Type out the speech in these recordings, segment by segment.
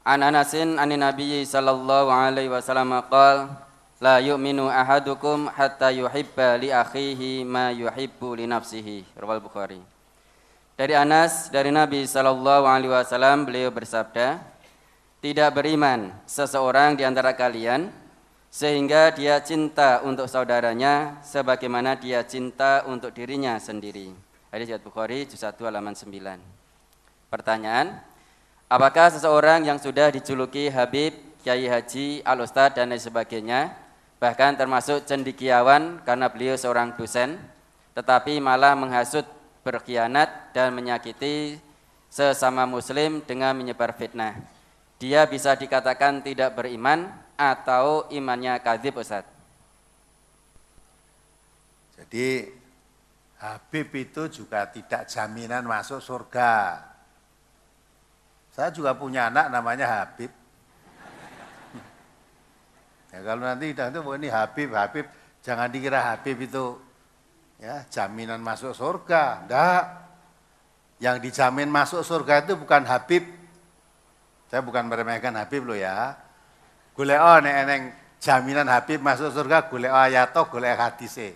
An Anasin anin Nabi sallallahu alaihi wasallam qala la yu'minu ahadukum hatta yuhibba li akhihi ma yuhibbu li nafsihi. Riwayat Bukhari. Dari Anas dari Nabi sallallahu alaihi wasallam beliau bersabda, tidak beriman seseorang di antara kalian sehingga dia cinta untuk saudaranya sebagaimana dia cinta untuk dirinya sendiri. Hadis riwayat Bukhari juz 1 halaman 9. Pertanyaan, apakah seseorang yang sudah dijuluki Habib, Kiai Haji, Al-Ustadz dan lain sebagainya, bahkan termasuk cendekiawan karena beliau seorang dosen, tetapi malah menghasut, berkhianat dan menyakiti sesama muslim dengan menyebar fitnah, dia bisa dikatakan tidak beriman atau imannya kadzib, Ustaz? Jadi Habib itu juga tidak jaminan masuk surga. Saya juga punya anak namanya Habib. Ya, kalau nanti itu ini Habib, jangan dikira Habib itu ya jaminan masuk surga. Enggak. Yang dijamin masuk surga itu bukan Habib. Saya bukan meremehkan Habib loh ya. Golek nek eneng jaminan Habib masuk surga, golek ayat atau golek hadise.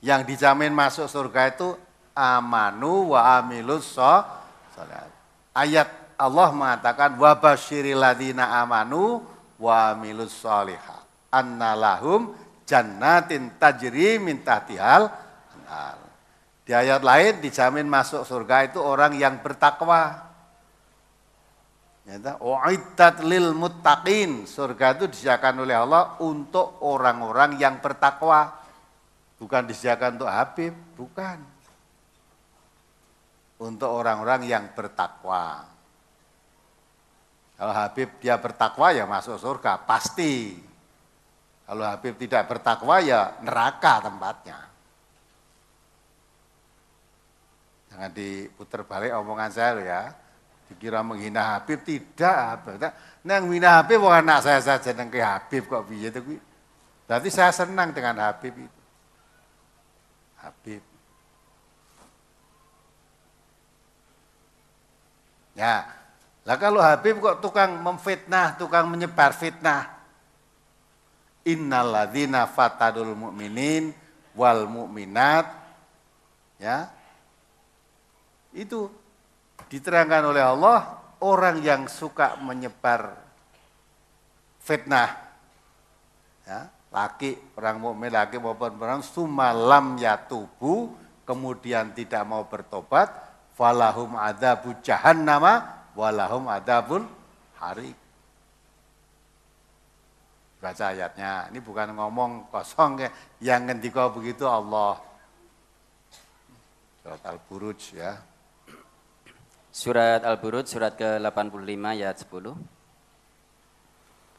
Yang dijamin masuk surga itu amanu wa amilus sholat. Ayat Allah mengatakan wa basyiril ladzina amanu wa amilus sholihat anna lahum jannatin tajri min tahtihal anhar. Di ayat lain dijamin masuk surga itu orang yang bertakwa. Uiddat lil muttaqin, surga itu disediakan oleh Allah untuk orang-orang yang bertakwa, bukan disediakan untuk Habib, bukan. Untuk orang-orang yang bertakwa. Kalau Habib dia bertakwa ya masuk surga, pasti. Kalau Habib tidak bertakwa ya neraka tempatnya. Jangan diputar balik omongan saya loh ya. Dikira menghina Habib, tidak. Nang menghina Habib wong anak saya saja nang ke Habib kok piye to kuwi. Berarti saya senang dengan Habib itu. Habib. Ya. Lah kalau Habib kok tukang memfitnah, tukang menyebar fitnah. Innalladzina fatadul mu'minin wal mu'minat. Ya. Itu diterangkan oleh Allah, orang yang suka menyebar fitnah, ya, laki, orang mukmin laki maupun perempuan, sumalam yatubu, kemudian tidak mau bertobat, falahum adzabu jahannama, walahum adzabul harik. Baca ayatnya, ini bukan ngomong kosong, yang ngendika begitu Allah. Surat Al-Buruj ya. Surat Al-Buruj, surat ke-85 ayat 10.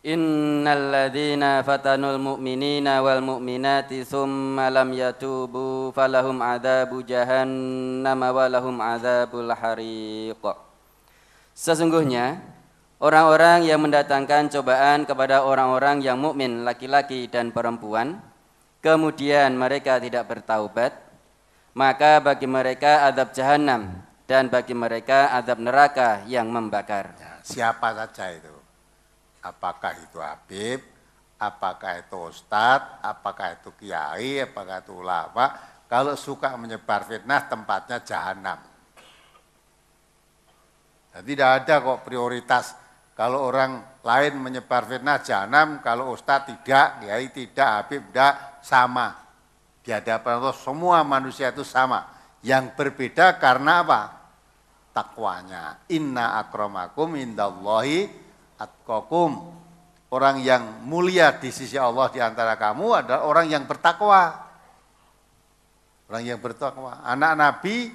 Innal ladzina fatanul mu'minina wal mu'minati tsumma lam yatubu falahum adzabu jahannam wa lahum adzabul hariq. Sesungguhnya orang-orang yang mendatangkan cobaan kepada orang-orang yang mukmin laki-laki dan perempuan, kemudian mereka tidak bertaubat, maka bagi mereka azab jahannam dan bagi mereka azab neraka yang membakar. Ya, siapa saja itu? Apakah itu Habib, apakah itu Ustadz, apakah itu Kiai, apakah itu ulama, kalau suka menyebar fitnah tempatnya jahanam. Jadi tidak ada kok prioritas, kalau orang lain menyebar fitnah jahanam, kalau Ustadz tidak, Kiai tidak, Habib tidak, sama. Di hadapan Allah semua manusia itu sama. Yang berbeda karena apa? Takwanya. Inna akramakum indallahi atqakum. Orang yang mulia di sisi Allah di antara kamu adalah orang yang bertakwa. Orang yang bertakwa. Anak Nabi,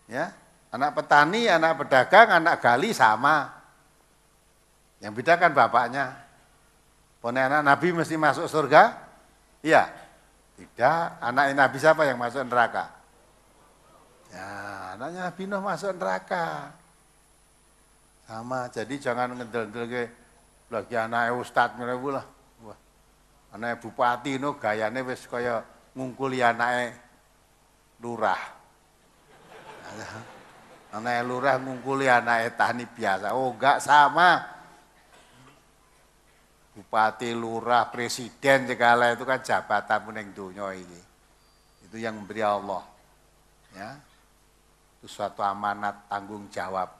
ya, anak petani, anak pedagang, anak gali sama. Yang beda kan bapaknya. Pokoknya anak Nabi mesti masuk surga? Iya. Tidak. Anak Nabi siapa yang masuk neraka? Ya, anaknya Nabi Nuh masuk neraka. Sama, jadi jangan ngedel-ngedel lagi anaknya Ustadz ngene lah. Wah. Anaknya bupati no gayane wis kaya ngungkuli anaknya lurah. Anaknya lurah ngungkuli anaknya tani biasa. Oh, enggak sama. bupati, lurah, presiden segala itu kan jabatan ning donya ini. Itu yang memberi Allah. Ya. Itu suatu amanat tanggung jawab.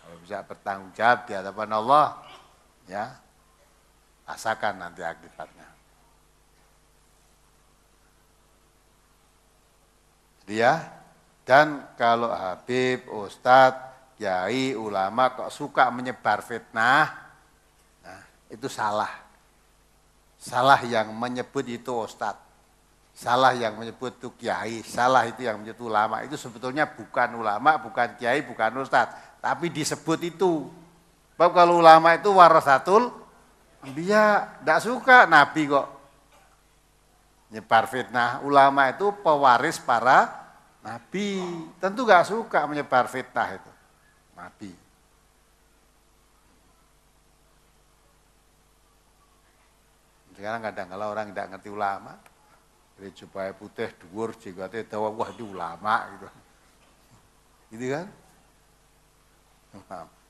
Kalau bisa bertanggung jawab di hadapan Allah, ya rasakan nanti akibatnya. Jadi ya, dan kalau Habib, Ustadz, Kiai, ulama kok suka menyebar fitnah, nah, itu salah. Salah yang menyebut itu Ustadz. Salah yang menyebut itu kiai, salah itu yang menyebut ulama. Itu sebetulnya bukan ulama, bukan kiai, bukan ustadz, tapi disebut itu. Sebab kalau ulama itu warasatul anbiya, tidak suka Nabi kok nyebar fitnah. Ulama itu pewaris para Nabi, tentu gak suka menyebar fitnah itu Nabi. Sekarang kadang-kadang orang tidak ngerti ulama. Jadi supaya putih, dhuwur, jenggotnya dawa, wah itu ulama gitu. Gitu kan?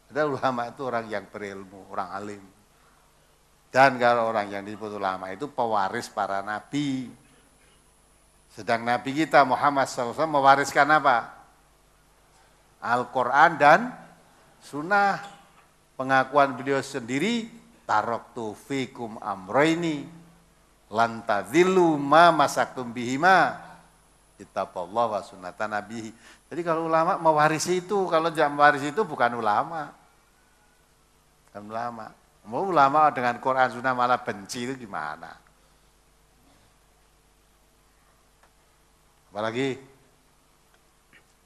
Padahal ulama itu orang yang berilmu, orang alim. Dan kalau orang yang disebut ulama itu pewaris para nabi. Sedang nabi kita Muhammad SAW mewariskan apa? Al-Quran dan sunnah. Pengakuan beliau sendiri, taraktu fikum amroini. Lantadillu ma masaktum bihima kitabullah wa sunnatan nabihi. Jadi kalau ulama mewarisi itu, kalau tidak mewarisi itu bukan ulama. Bukan ulama. Mau ulama dengan Quran sunnah malah benci itu gimana? Apalagi?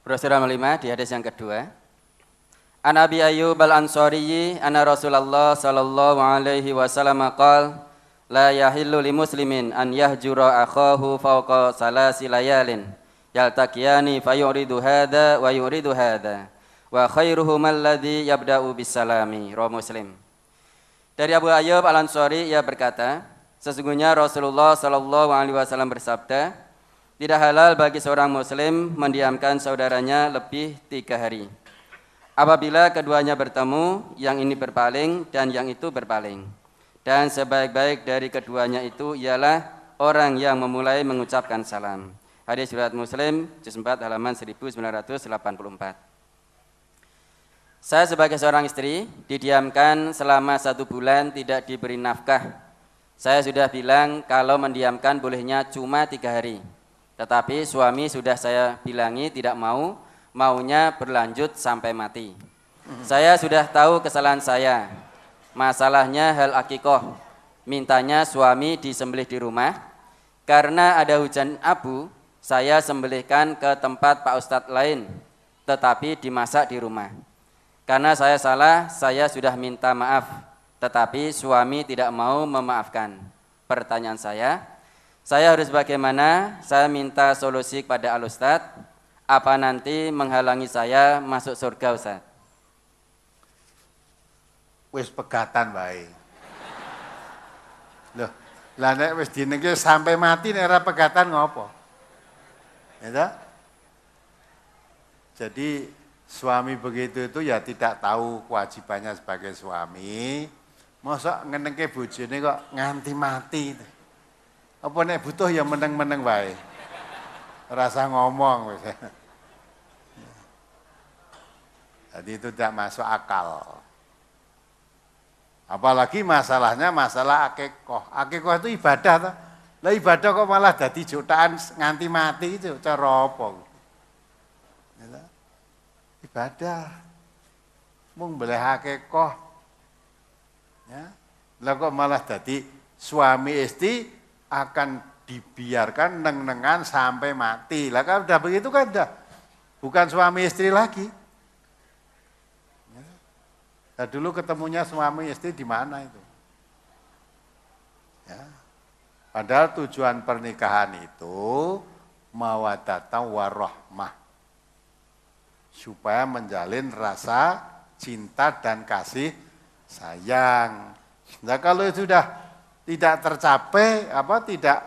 Brosur amal 5 di hadis yang kedua. An Abi Ayyub al-Ansari anna Rasulullah sallallahu alaihi wasallam qala la yahillu li muslimin an yahjura akhahu fawqa salasi layalin yaltaqiyani fayuridu hadha wa yuridu hadha wa khairuhum alladhi yabda'u bisalami. Rawi Muslim. Dari Abu Ayyub Al-Ansari ia berkata, sesungguhnya Rasulullah sallallahu alaihi wasallam bersabda, tidak halal bagi seorang muslim mendiamkan saudaranya lebih 3 hari. Apabila keduanya bertemu, yang ini berpaling dan yang itu berpaling. Dan sebaik-baik dari keduanya itu ialah orang yang memulai mengucapkan salam. Hadis riwayat Muslim, juz 4 halaman 1984. Saya sebagai seorang istri didiamkan selama 1 bulan tidak diberi nafkah. Saya sudah bilang kalau mendiamkan bolehnya cuma 3 hari. Tetapi suami sudah saya bilangi tidak mau, maunya berlanjut sampai mati. Saya sudah tahu kesalahan saya. Masalahnya hal akikoh, mintanya suami disembelih di rumah. Karena ada hujan abu, saya sembelihkan ke tempat Pak Ustadz lain, tetapi dimasak di rumah. Karena saya salah, saya sudah minta maaf, tetapi suami tidak mau memaafkan. Pertanyaan saya harus bagaimana? Saya minta solusi kepada Al Ustadz, apa nanti menghalangi saya masuk surga Ustadz? Wis pegatan bae. Loh, lah nek wis dinenge sampai mati nek ora pegatan ngopo? Ya. Jadi suami begitu itu ya tidak tahu kewajibannya sebagai suami. Mosok ngenengke bojone kok nganti mati. Apa nek butuh ya meneng-meneng wae. Rasa ngomong wis. Jadi itu tidak masuk akal. Apalagi masalahnya masalah akikoh. Akikoh itu ibadah toh. Lah ibadah kok malah dadi jutaan nganti mati itu cara apa? Ibadah. Mung boleh akikoh. Ya. Lah kok malah dadi suami istri akan dibiarkan neng-nengan sampai mati. Lah kan udah begitu kan udah bukan suami istri lagi. Nah, dulu ketemunya suami istri di mana itu? Ya. Padahal tujuan pernikahan itu mawaddatah warahmah. Supaya menjalin rasa cinta dan kasih sayang. Nah, kalau sudah tidak tercapai, tidak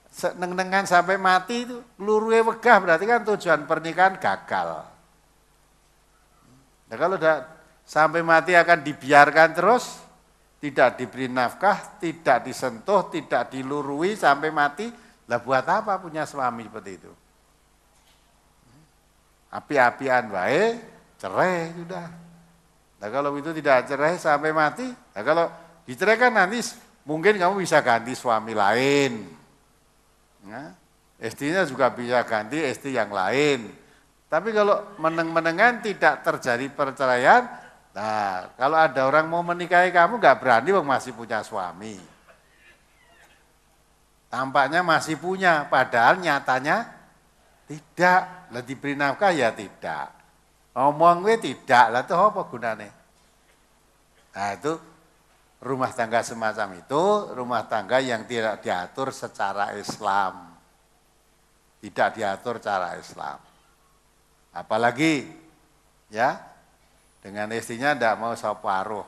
seneng-nengan sampai mati itu luruhe wegah, berarti kan tujuan pernikahan gagal. Nah, kalau udah sampai mati akan dibiarkan terus, tidak diberi nafkah, tidak disentuh, tidak dilurui sampai mati, lah buat apa punya suami seperti itu? Api-apian baik, cerai sudah. Nah kalau itu tidak cerai sampai mati, nah kalau diceraikan nanti mungkin kamu bisa ganti suami lain. Nah, istrinya juga bisa ganti istri yang lain. Tapi kalau meneng-menengan tidak terjadi perceraian, nah kalau ada orang mau menikahi kamu nggak berani masih punya suami. Tampaknya masih punya, padahal nyatanya tidak. Lah diberi nafkah ya tidak. Ngomong gue tidak, lah itu apa gunanya? Nah itu rumah tangga semacam itu, rumah tangga yang tidak diatur secara Islam. Tidak diatur secara Islam. Apalagi ya dengan istrinya tidak mau separuh.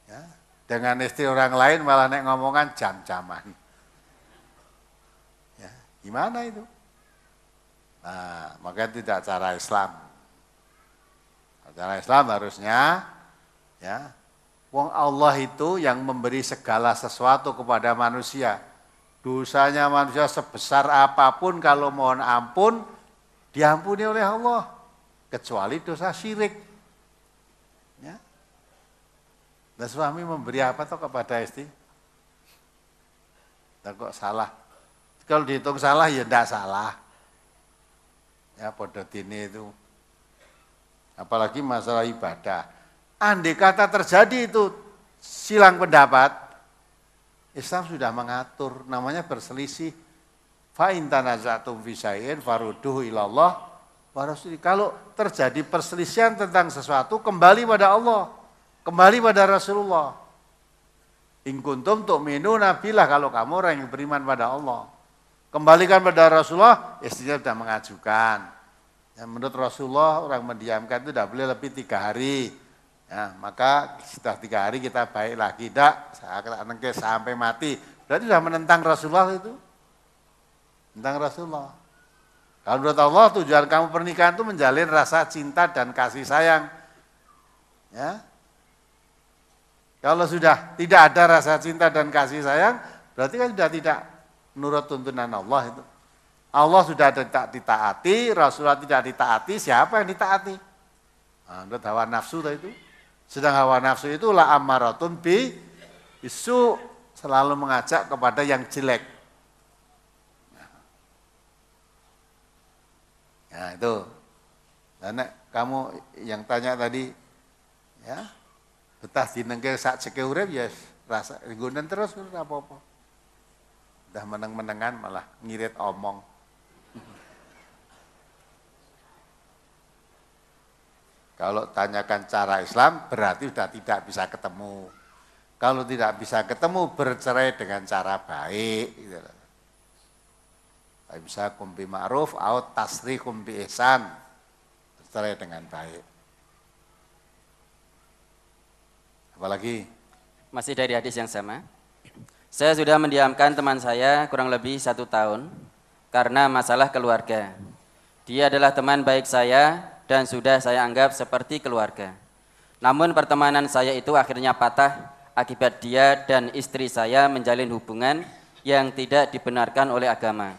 Ya, dengan istri orang lain malah nek ngomongan jam-jaman. Ya, gimana itu? Nah, maka tidak cara Islam. Cara Islam harusnya ya, wong Allah itu yang memberi segala sesuatu kepada manusia. Dosanya manusia sebesar apapun kalau mohon ampun diampuni oleh Allah, kecuali dosa syirik. Ya. Nah, suami memberi apa toh kepada istri? Nah, kok salah? Kalau dihitung salah ya tidak salah. Ya podo dini itu. Apalagi masalah ibadah. Andai kata terjadi itu silang pendapat, Islam sudah mengatur, namanya berselisih. Fa in tanazatum fi syai'in farudduhu ilallah wa rasulih. Kalau terjadi perselisihan tentang sesuatu, kembali pada Allah, kembali pada Rasulullah. In kuntum tu'minuna billah, kalau kamu orang yang beriman pada Allah. Kembalikan pada Rasulullah, istrinya sudah mengajukan. Ya, menurut Rasulullah orang mendiamkan itu tidak boleh lebih 3 hari. Ya, maka setelah 3 hari kita baik lagi. Tidak, sampai mati. Berarti sudah menentang Rasulullah itu. Tentang Rasulullah. Kalau menurut Allah tujuan kamu pernikahan itu menjalin rasa cinta dan kasih sayang. Ya. Kalau sudah tidak ada rasa cinta dan kasih sayang, berarti kan sudah tidak menurut tuntunan Allah itu. Allah sudah tidak ditaati, Rasulullah tidak ditaati, siapa yang ditaati? Nah, menurut hawa nafsu itu. Sedang hawa nafsu itu la ammaratun bisu, selalu mengajak kepada yang jelek. Nah itu. Karena kamu yang tanya tadi, ya, betah dinengke sak jeke urip ya rasa nggunen terus ora apa-apa. Udah meneng-menengan malah ngirit omong. Kalau tanyakan cara Islam berarti sudah tidak bisa ketemu. Kalau tidak bisa ketemu bercerai dengan cara baik. Gitu. Bisa kumbi ma'ruf atau tasrih kumbi ihsan. Bercerai dengan baik. Apalagi? Masih dari hadis yang sama. Saya sudah mendiamkan teman saya kurang lebih 1 tahun karena masalah keluarga. Dia adalah teman baik saya dan sudah saya anggap seperti keluarga. Namun pertemanan saya itu akhirnya patah akibat dia dan istri saya menjalin hubungan yang tidak dibenarkan oleh agama.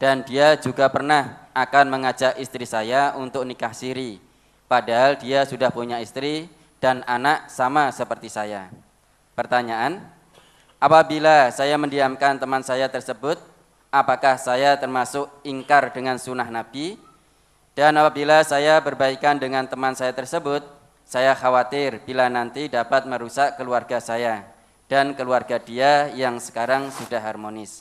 Dan dia juga pernah akan mengajak istri saya untuk nikah siri, padahal dia sudah punya istri dan anak sama seperti saya. Pertanyaan, apabila saya mendiamkan teman saya tersebut, apakah saya termasuk ingkar dengan sunnah Nabi? Dan apabila saya berbaikan dengan teman saya tersebut, saya khawatir bila nanti dapat merusak keluarga saya dan keluarga dia yang sekarang sudah harmonis.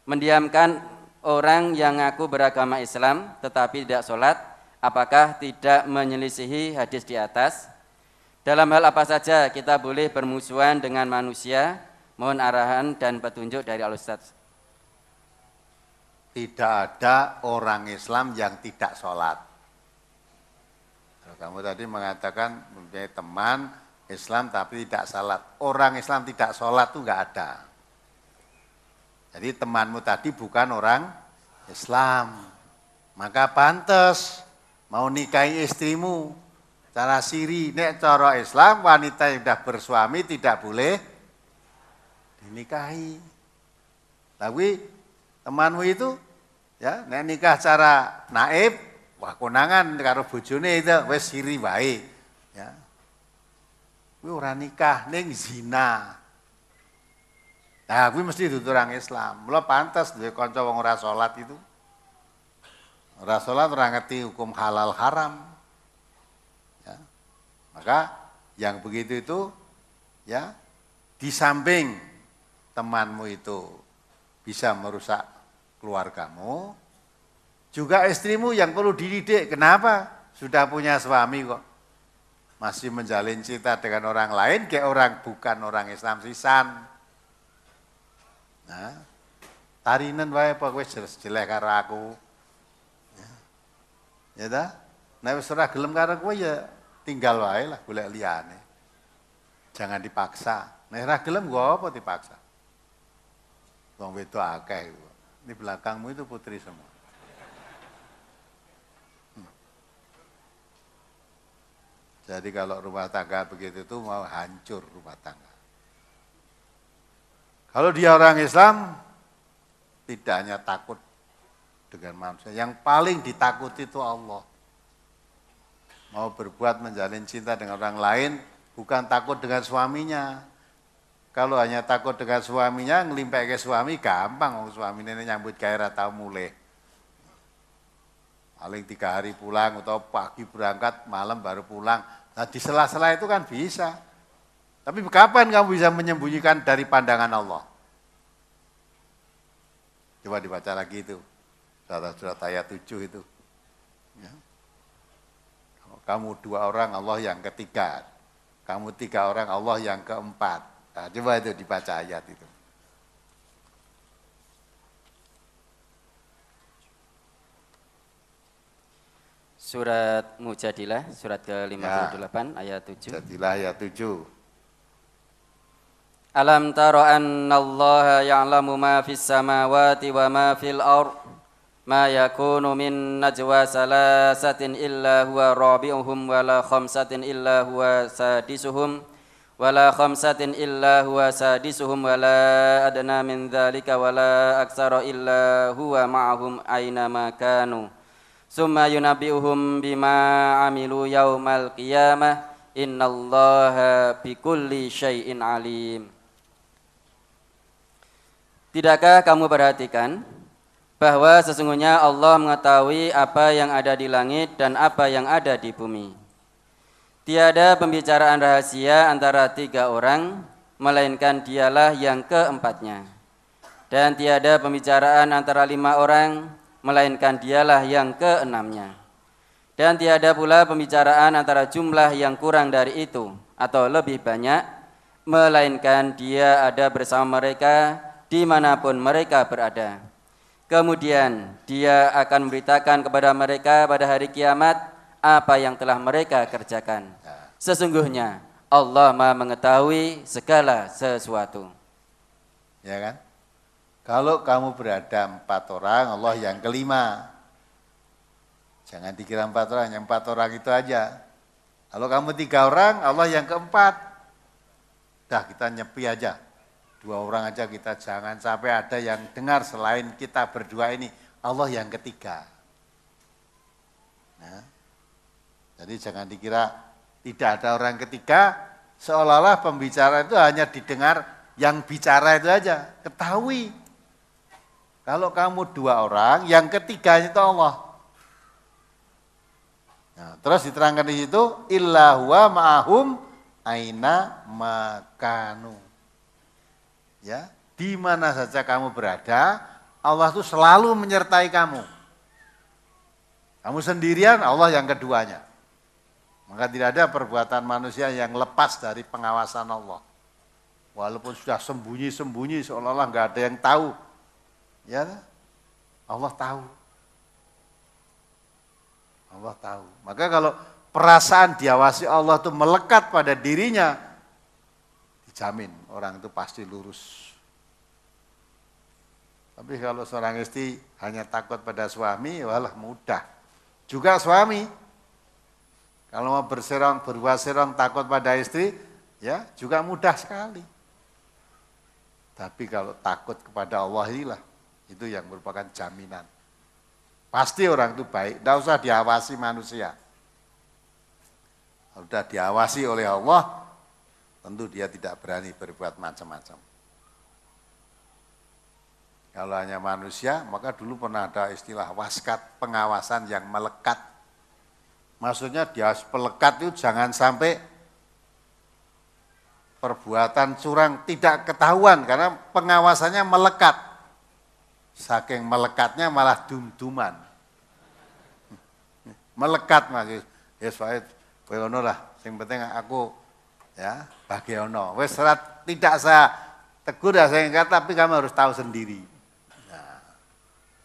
Mendiamkan orang yang ngaku beragama Islam tetapi tidak sholat, apakah tidak menyelisihi hadis di atas? Dalam hal apa saja kita boleh bermusuhan dengan manusia? Mohon arahan dan petunjuk dari Al-Ustadz. Tidak ada orang Islam yang tidak sholat. Kamu tadi mengatakan mempunyai teman Islam tapi tidak sholat. Orang Islam tidak sholat itu enggak ada. Jadi temanmu tadi bukan orang Islam. Maka pantas mau nikahi istrimu. Cara siri, nek cara Islam wanita yang sudah bersuami tidak boleh dinikahi. Tapi temanmu itu ya nek nikah cara naib, wah konangan karo bojone itu wis siri wae. Ya. Kuwi ora nikah ning zina. Nah, kuwi mesti dudu orang Islam. Mula pantes duwe kanca wong ora salat itu. Ora salat ora ngerti hukum halal haram. Ya. Maka yang begitu itu ya di samping temanmu itu bisa merusak keluargamu, juga istrimu yang perlu dididik. Kenapa? Sudah punya suami kok. Masih menjalin cinta dengan orang lain, kayak orang bukan orang Islam sisan. Nah, tarinan wae apa kowe jelek karo aku. Ya ta? Nek wis ora gelem karo kowe ya tinggal wae lah golek liyane. Jangan dipaksa. Nek ora gelem nggo apa dipaksa? Wong wedok akeh. Ini belakangmu itu putri semua. Jadi kalau rumah tangga begitu itu mau hancur rumah tangga. Kalau dia orang Islam, tidak hanya takut dengan manusia. Yang paling ditakuti itu Allah. Mau berbuat menjalin cinta dengan orang lain, bukan takut dengan suaminya. Kalau hanya takut dengan suaminya, ngelimpek ke suami, gampang. Suami ini nyambut gawe tau mulai. Paling 3 hari pulang, atau pagi berangkat, malam baru pulang. Nah di sela-sela itu kan bisa. Tapi kapan kamu bisa menyembunyikan dari pandangan Allah? Coba dibaca lagi itu. Surat ayat 7 itu. Ya. Kamu 2 orang, Allah yang ketiga. Kamu 3 orang, Allah yang keempat. Nah, coba itu dibaca ayat itu. Surat Mujadilah, surat ke-58 ayat 7. Mujadilah ayat 7. Alam tara annallaha ya'lamu ma fis samawati wa ma fil ard ma yakunu min najwa salasatin illa huwa rabi'uhum wa la khamsatin illa huwa sadisuhum wa la khamsatin illa huwa sadisuhum wa la adna min dzalika wa la aktsara illa huwa ma'ahum aina ma kanu summa yunabbi'uhum bima amilu yaumal qiyamah innallaha bikulli syai'in alim. Tidakkah kamu perhatikan bahwa sesungguhnya Allah mengetahui apa yang ada di langit dan apa yang ada di bumi. Tiada pembicaraan rahasia antara 3 orang, melainkan dialah yang keempatnya. Dan tiada pembicaraan antara 5 orang, melainkan dialah yang keenamnya. Dan tiada pula pembicaraan antara jumlah yang kurang dari itu atau lebih banyak, melainkan dia ada bersama mereka dimanapun mereka berada. Kemudian dia akan memberitakan kepada mereka pada hari kiamat apa yang telah mereka kerjakan. Sesungguhnya Allah Maha mengetahui segala sesuatu. Ya kan? Kalau kamu berada 4 orang, Allah yang kelima. Jangan dikira 4 orang, yang 4 orang itu aja. Kalau kamu 3 orang, Allah yang keempat. Dah kita nyepi aja. 2 orang aja kita, jangan sampai ada yang dengar selain kita berdua ini. Allah yang ketiga. Nah, jadi jangan dikira tidak ada orang ketiga, seolah-olah pembicara itu hanya didengar yang bicara itu aja. Ketahui. Kalau kamu 2 orang, yang ketiga itu Allah. Nah, terus diterangkan di situ, illa huwa ma'ahum aina makanu. Ya, di mana saja kamu berada, Allah itu selalu menyertai kamu. Kamu sendirian, Allah yang keduanya. Maka tidak ada perbuatan manusia yang lepas dari pengawasan Allah. Walaupun sudah sembunyi-sembunyi, seolah-olah nggak ada yang tahu. Ya, Allah tahu. Allah tahu. Maka kalau perasaan diawasi Allah itu melekat pada dirinya, dijamin orang itu pasti lurus. Tapi kalau seorang istri hanya takut pada suami, walah mudah. Juga suami, Kalau mau berbuat serong takut pada istri, ya juga mudah sekali. Tapi kalau takut kepada Allah inilah, itu yang merupakan jaminan. Pasti orang itu baik, tidak usah diawasi manusia. Kalau sudah diawasi oleh Allah, tentu dia tidak berani berbuat macam-macam. Kalau hanya manusia, maka dulu pernah ada istilah waskat, pengawasan yang melekat. Maksudnya dia pelekat itu jangan sampai perbuatan curang tidak ketahuan karena pengawasannya melekat. Saking melekatnya malah dum-duman. Melekat Mas. Ya soalnya ono lah, yang penting aku ya bagiono. Wes serat tidak saya tegur ya saya ingat, tapi kamu harus tahu sendiri. Nah,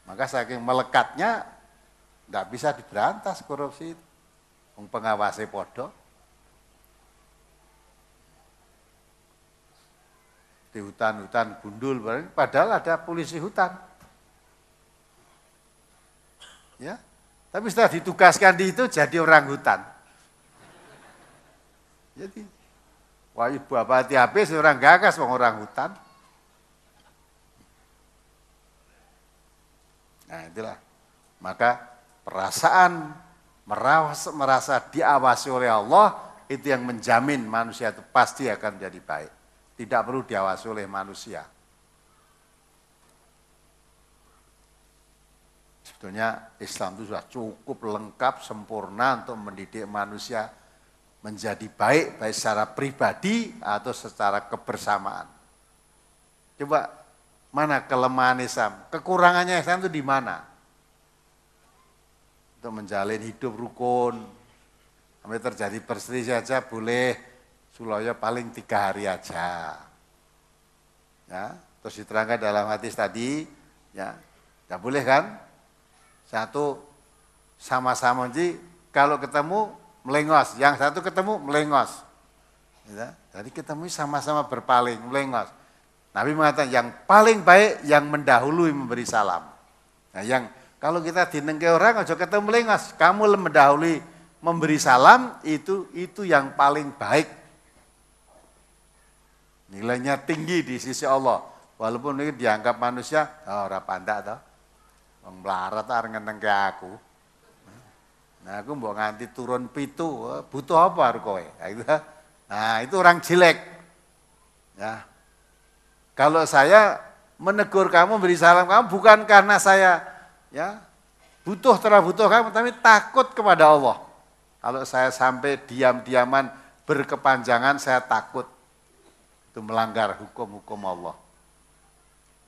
maka saking melekatnya tidak bisa diberantas korupsi. Pengawasi podo di hutan-hutan gundul, padahal ada polisi hutan. Ya, tapi setelah ditugaskan di itu jadi orang hutan. Jadi, wah ibu apa hati habis orang gagas orang hutan. Nah itulah, maka perasaan merasa diawasi oleh Allah itu yang menjamin manusia itu pasti akan jadi baik. Tidak perlu diawasi oleh manusia. Sebetulnya Islam itu sudah cukup lengkap, sempurna untuk mendidik manusia menjadi baik, baik secara pribadi atau secara kebersamaan. Coba mana kelemahan Islam? Kekurangannya Islam itu di mana? Untuk menjalin hidup rukun, sampai terjadi perselisihan saja boleh Suloyo paling 3 hari aja. Ya, terus diterangkan dalam hadis tadi, ya, tidak boleh kan? Satu sama-sama kalau ketemu melengos, yang satu ketemu melengos. Ya, jadi ketemu sama-sama berpaling, melengos. Nabi mengatakan yang paling baik yang mendahului memberi salam. Nah, yang kalau kita dinengke orang, aja ketemu melengos, kamu mendahului memberi salam, itu yang paling baik. Nilainya tinggi di sisi Allah. Walaupun ini dianggap manusia, ora pandak toh. Wong melarat arep ngenengke aku. Nah, aku mbok nganti turun pitu, butuh apa kowe? Nah, itu orang jelek. Ya. Kalau saya menegur kamu, beri salam kamu bukan karena saya ya butuh kamu, tapi takut kepada Allah. Kalau saya sampai diam-diaman berkepanjangan, saya takut itu melanggar hukum-hukum Allah.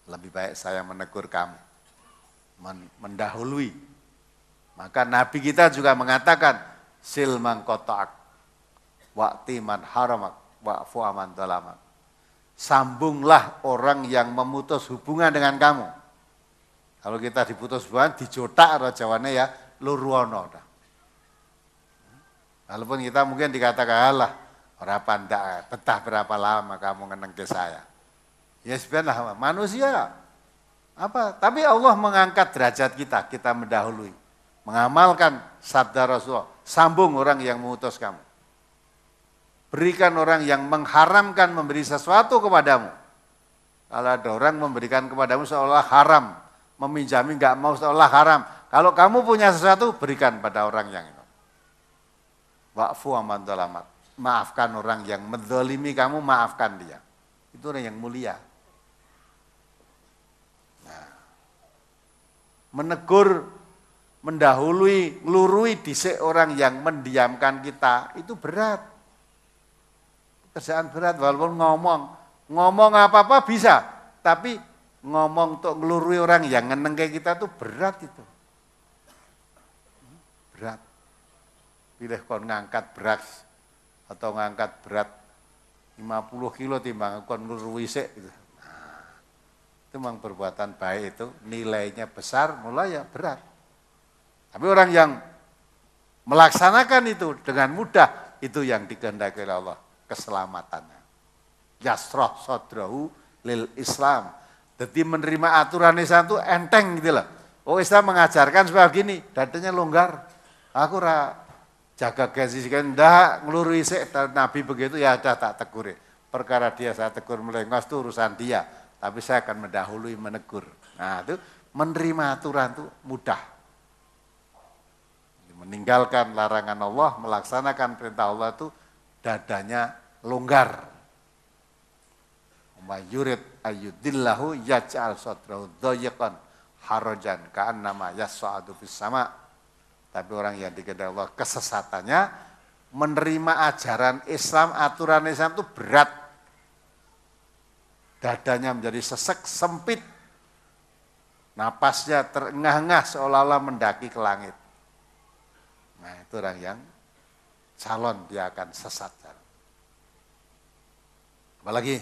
Lebih baik saya menegur kamu, mendahului. Maka Nabi kita juga mengatakan silman kotak, waqti man haramak, wa'fu aman dalamak. Sambunglah orang yang memutus hubungan dengan kamu. Kalau kita diputus hubungan, dijotak atau jawabannya ya luruono. Walaupun kita mungkin dikatakan Allah, ora pandak, betah berapa lama kamu ngeneng ke saya. Ya sebenarnya manusia. Apa? Tapi Allah mengangkat derajat kita mendahului. Mengamalkan sabda Rasulullah, sambung orang yang memutus kamu. Berikan orang yang mengharamkan memberi sesuatu kepadamu. Kalau ada orang memberikan kepadamu seolah haram, meminjami enggak mau seolah haram. Kalau kamu punya sesuatu, berikan pada orang yang itu. Wa'fu aman dalamat. Maafkan orang yang menzalimi kamu, maafkan dia. Itu orang yang mulia. Nah, menegur, mendahului, ngelurui dhisik orang yang mendiamkan kita, itu berat. Kerjaan berat, walaupun ngomong apa-apa bisa, tapi ngomong untuk ngelurui orang yang ngenengke kita itu berat itu. Berat. Pilih kon ngangkat beras atau ngangkat berat 50 kilo timbang kon ngelurui sik gitu. Nah, itu memang perbuatan baik itu nilainya besar, mulai ya berat. Tapi orang yang melaksanakan itu dengan mudah, itu yang dikehendaki oleh Allah. Keselamatannya. Yasroh sodrahu lil Islam. Jadi menerima aturan Islam itu enteng gitu loh. Oh Islam mengajarkan supaya gini, dadanya longgar. Aku jaga gengsi kan ndak ngelurui sik Nabi begitu ya ada tak tegur. Perkara dia saya tegur melengos itu urusan dia, tapi saya akan mendahului menegur. Nah, itu menerima aturan itu mudah. Meninggalkan larangan Allah, melaksanakan perintah Allah itu dadanya longgar. Mayurid ayyudillahu yaj'al sadrahu dhayiqan harajan ka'annama yas'adu fis sama. Tapi orang yang dikehendaki Allah kesesatannya menerima ajaran Islam, aturan Islam itu berat. Dadanya menjadi sesek, sempit. Napasnya terengah-engah seolah-olah mendaki ke langit. Nah, itu orang yang calon dia akan sesat. Apalagi?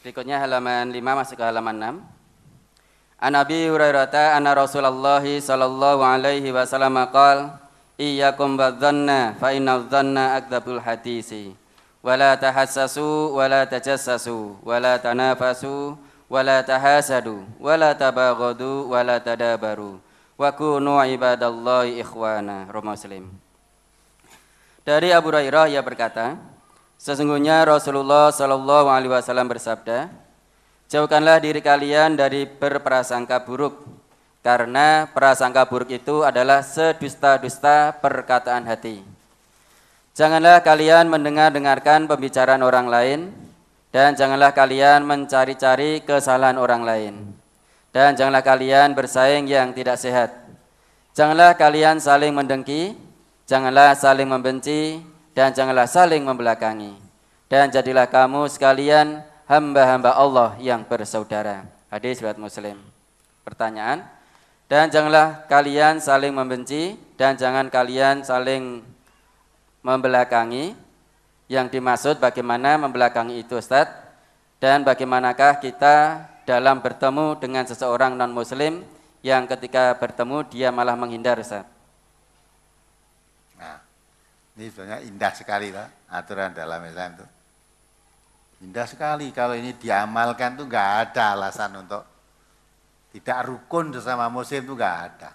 Berikutnya halaman 5 masuk ke halaman 6. An Abi Hurairah anna Rasulullah sallallahu alaihi wasallam qala iyyakum wadh-dhanna fa inna dhanna akdzabul hadisi wala tahassasu wala tajassasu wala tanafasu wala tahasadu wala tabaghadu wala tadabaru wa kunu ibadallahi ikhwana. Rawi Muslim. Dari Abu Hurairah ia berkata, sesungguhnya Rasulullah sallallahu alaihi wasallam bersabda, jauhkanlah diri kalian dari berprasangka buruk, karena prasangka buruk itu adalah sedusta-dusta perkataan hati. Janganlah kalian mendengarkan pembicaraan orang lain, dan janganlah kalian mencari-cari kesalahan orang lain. Dan janganlah kalian bersaing yang tidak sehat. Janganlah kalian saling mendengki, janganlah saling membenci, dan janganlah saling membelakangi. Dan jadilah kamu sekalian hamba-hamba Allah yang bersaudara. Hadis riwayat Muslim. Pertanyaan, dan janganlah kalian saling membenci dan jangan kalian saling membelakangi. Yang dimaksud bagaimana membelakangi itu, Ustaz? Dan bagaimanakah kita dalam bertemu dengan seseorang non-muslim yang ketika bertemu dia malah menghindar, Ustaz? Nah, ini sebenarnya indah sekali lah aturan dalam Islam itu. Indah sekali kalau ini diamalkan tuh nggak ada alasan untuk tidak rukun sesama muslim tuh nggak ada.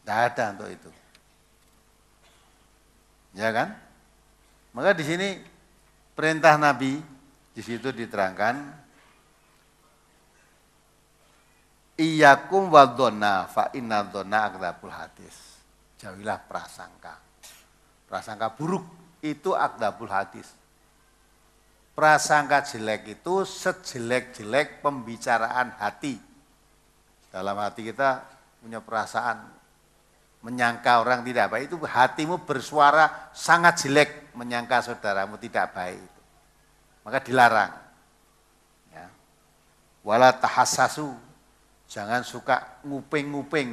Nggak ada untuk itu. Ya kan? Maka di sini perintah Nabi di situ diterangkan iyyakum wadh-dhanna fa inna dhanna akdzabul hadis. Jauhilah prasangka. Prasangka buruk itu akdzabul hadis. Prasangka jelek itu sejelek-jelek pembicaraan hati. Dalam hati kita punya perasaan menyangka orang tidak baik, itu hatimu bersuara sangat jelek menyangka saudaramu tidak baik. Maka dilarang. Ya. Wala tahassasu, jangan suka nguping-nguping.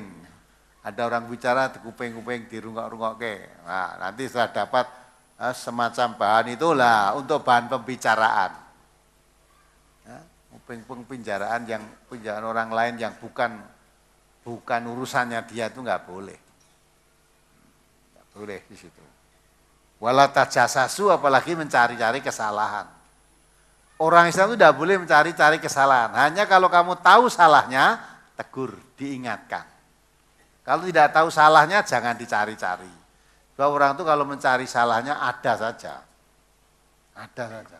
Ada orang bicara dikuping-kuping, dirungok-rungok. Nah, nanti setelah dapat semacam bahan itulah untuk bahan pembicaraan. Ya, pembicaraan yang pembicaraan orang lain yang bukan urusannya dia itu nggak boleh. Nggak boleh di situ. Wala tajassasu, apalagi mencari-cari kesalahan. Orang Islam itu tidak boleh mencari-cari kesalahan. Hanya kalau kamu tahu salahnya, tegur, diingatkan. Kalau tidak tahu salahnya, jangan dicari-cari. Sebab orang itu kalau mencari salahnya ada saja. Ada saja.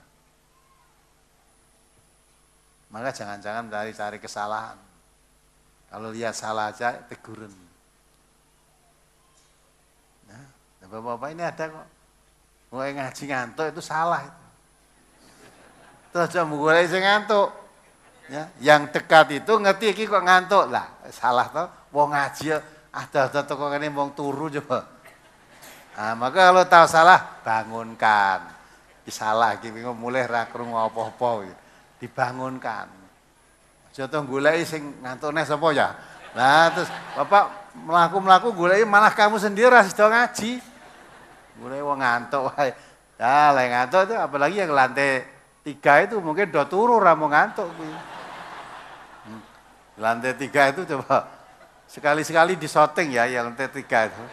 Maka jangan-jangan mencari-cari kesalahan. Kalau lihat salah aja, tegurin. Nah, Bapak-bapak ini ada kok. Mau ngaji ngantuk itu salah. Terus aja mulai saya ngantuk. Ya, yang dekat itu ngerti iki kok ngantuk lah, salah toh. Wong ngaji ada toko kene wong turu coba. Nah, maka kalau tahu salah bangunkan. Salah iki mulai ra krungu apa-apa dibangunkan. Aja to goleki sing ngantukne sapa ya. Nah, terus Bapak mlaku-mlaku goleki malah kamu sendiri ra sida ngaji. Mulai wong ngantuk wae. Ya, lek ngantuk itu apalagi yang lantai 3 itu mungkin udah turu ra mau ngantuk. Lantai 3 itu coba sekali-sekali disoting ya yang lantai 3 itu.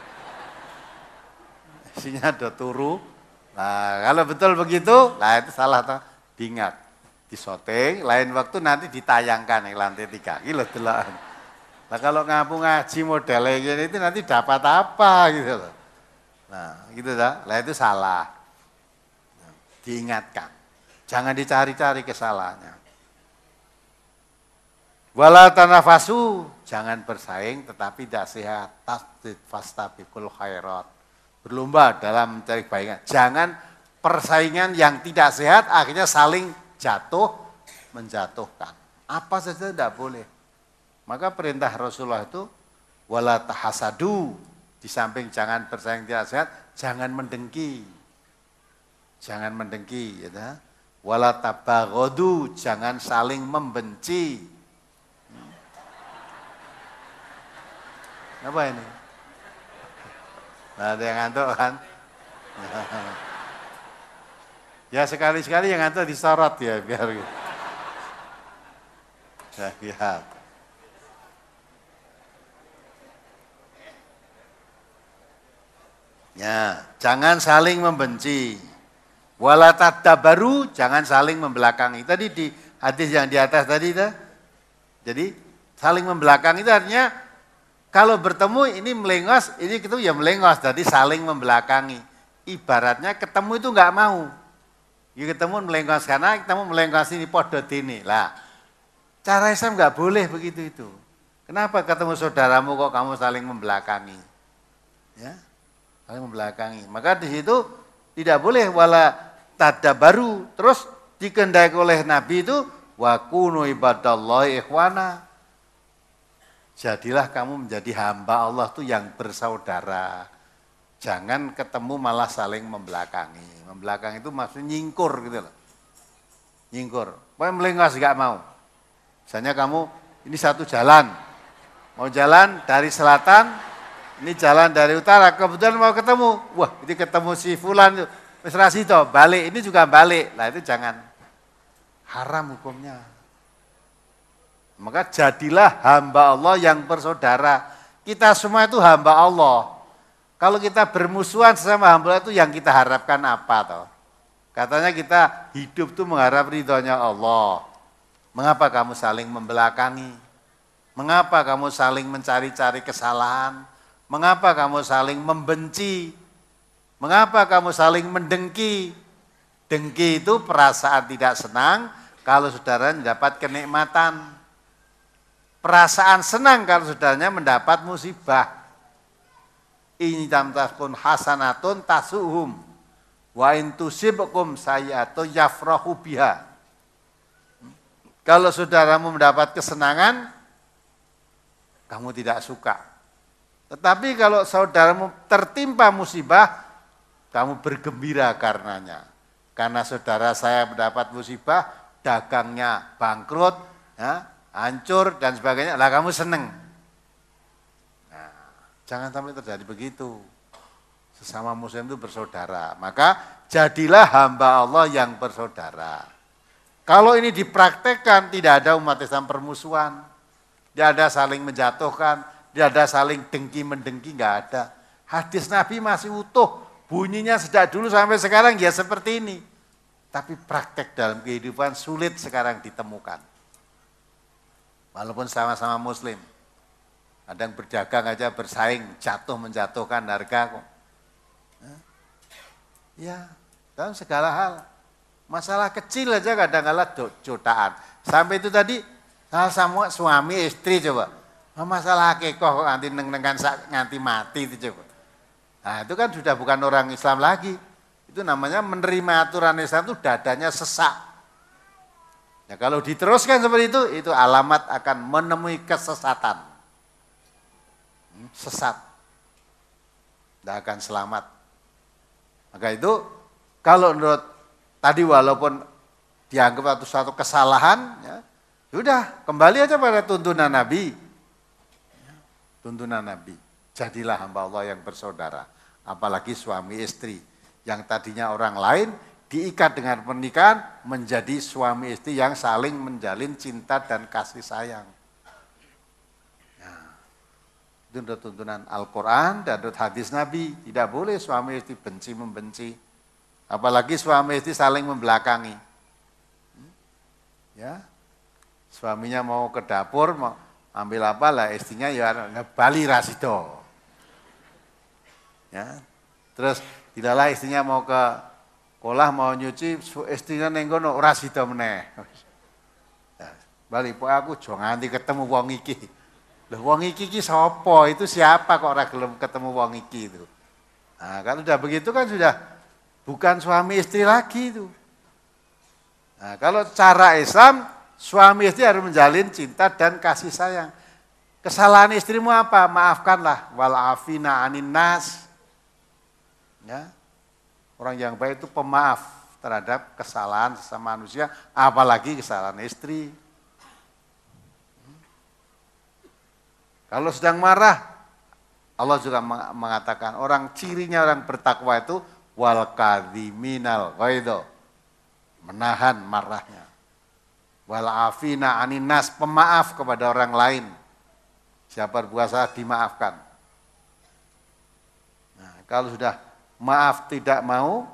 Isinya udah turu. Nah, kalau betul begitu, nah itu salah toh. Diingat, disoting, lain waktu nanti ditayangkan yang lantai 3. Iki lho deloken. Nah, kalau ngapu ngaji modelnya gini itu nanti dapat apa gitu loh. Nah, gitu dah. Lah itu salah. Diingatkan. Jangan dicari-cari kesalahannya. Wala tanafasu, jangan bersaing tetapi tidak sehat. Tasdid fastabiqul khairat. Berlomba dalam mencari kebaikan. Jangan persaingan yang tidak sehat akhirnya saling jatuh menjatuhkan. Apa saja tidak boleh. Maka perintah Rasulullah itu wala tahasadu, di samping jangan bersaing tidak sehat, jangan mendengki. Jangan mendengki, ya. Wala tabaghadu, jangan saling membenci. Apa ini? Nah, ada yang ngantuk kan? Ya sekali-sekali yang ngantuk disorot ya biar gitu. Ya, lihat. Ya, jangan saling membenci. Wala tadabaru, jangan saling membelakangi. Tadi di hadis yang di atas tadi itu. Jadi saling membelakangi itu artinya kalau bertemu ini melengos, ini itu ya melengos, jadi saling membelakangi. Ibaratnya ketemu itu enggak mau. Ya ketemu melengos karena ketemu melengos ini podot ini. Lah, cara Islam enggak boleh begitu itu. Kenapa ketemu saudaramu kok kamu saling membelakangi? Ya, saling membelakangi. Maka di situ tidak boleh wala tadabaru. Terus dikehendaki oleh Nabi itu wa kunu ibadallahi ikhwana. Jadilah kamu menjadi hamba Allah tuh yang bersaudara. Jangan ketemu malah saling membelakangi. Membelakangi itu maksudnya nyingkur gitu loh. Nyingkur. Pokoknya melengos gak mau. Misalnya kamu ini satu jalan. Mau jalan dari selatan, ini jalan dari utara. Kebetulan mau ketemu. Wah, ini ketemu si fulan. Wis rasito, balik. Ini juga balik. Nah itu jangan. Haram hukumnya. Maka jadilah hamba Allah yang bersaudara. Kita semua itu hamba Allah. Kalau kita bermusuhan sesama hamba Allah itu yang kita harapkan apa toh? Katanya kita hidup tuh mengharap ridhonya Allah. Mengapa kamu saling membelakangi? Mengapa kamu saling mencari-cari kesalahan? Mengapa kamu saling membenci? Mengapa kamu saling mendengki? Dengki itu perasaan tidak senang kalau saudara mendapat kenikmatan. Perasaan senang kalau saudaranya mendapat musibah. In tamtaskun hasanatun tasuhum wa in tusibkum sayi'atun yafrahu biha. Kalau saudaramu mendapat kesenangan, kamu tidak suka. Tetapi kalau saudaramu tertimpa musibah, kamu bergembira karenanya. Karena saudara saya mendapat musibah, dagangnya bangkrut, ya, hancur dan sebagainya, lah kamu seneng. Nah, jangan sampai terjadi begitu. Sesama muslim itu bersaudara. Maka jadilah hamba Allah yang bersaudara. Kalau ini dipraktekkan, tidak ada umat Islam permusuhan. Tidak ada saling menjatuhkan, tidak ada saling dengki-mendengki, enggak ada. Hadis Nabi masih utuh, bunyinya sejak dulu sampai sekarang ya seperti ini. Tapi praktek dalam kehidupan sulit sekarang ditemukan. Walaupun sama-sama muslim. Ada yang berdagang aja bersaing, jatuh menjatuhkan harga kok. Ya, dalam segala hal. Masalah kecil aja kadang-kadang jutaan. Sampai itu tadi, sama suami istri coba. Masalah hakekoh kok nganti mati itu coba. Nah itu kan sudah bukan orang Islam lagi. Itu namanya menerima aturan Islam itu dadanya sesak. Ya, kalau diteruskan seperti itu alamat akan menemui kesesatan. Sesat. Tidak akan selamat. Maka itu, kalau menurut tadi walaupun dianggap satu kesalahan, ya, sudah kembali aja pada tuntunan Nabi. Tuntunan Nabi. Jadilah hamba Allah yang bersaudara. Apalagi suami istri. Yang tadinya orang lain, diikat dengan pernikahan menjadi suami istri yang saling menjalin cinta dan kasih sayang. Nah, itu menurut tuntunan Al-Quran dan menurut hadis Nabi. Tidak boleh suami istri benci-membenci. Apalagi suami istri saling membelakangi. Ya, suaminya mau ke dapur, mau ambil apa lah, istrinya ya ngebali rasido. Ya, Terus dilalah istrinya mau ke sekolah mau nyuci, istrinya ning kono ora sida meneh. Bali pok aku aja nganti ketemu wong iki. Loh wong iki sapa? Itu siapa kok ora gelem ketemu wong iki itu. Nah, kalau sudah begitu kan sudah bukan suami istri lagi itu. Nah, kalau cara Islam suami istri harus menjalin cinta dan kasih sayang. Kesalahan istrimu apa? Maafkanlah. Wal afina anin nas. Ya. Orang yang baik itu pemaaf terhadap kesalahan sesama manusia, apalagi kesalahan istri. Kalau sedang marah, Allah juga mengatakan orang cirinya orang bertakwa itu wal kadhiminal ghaidho, menahan marahnya. Wal afina anin nas, pemaaf kepada orang lain. Siapa berbuat salah dimaafkan. Nah, kalau sudah maaf tidak mau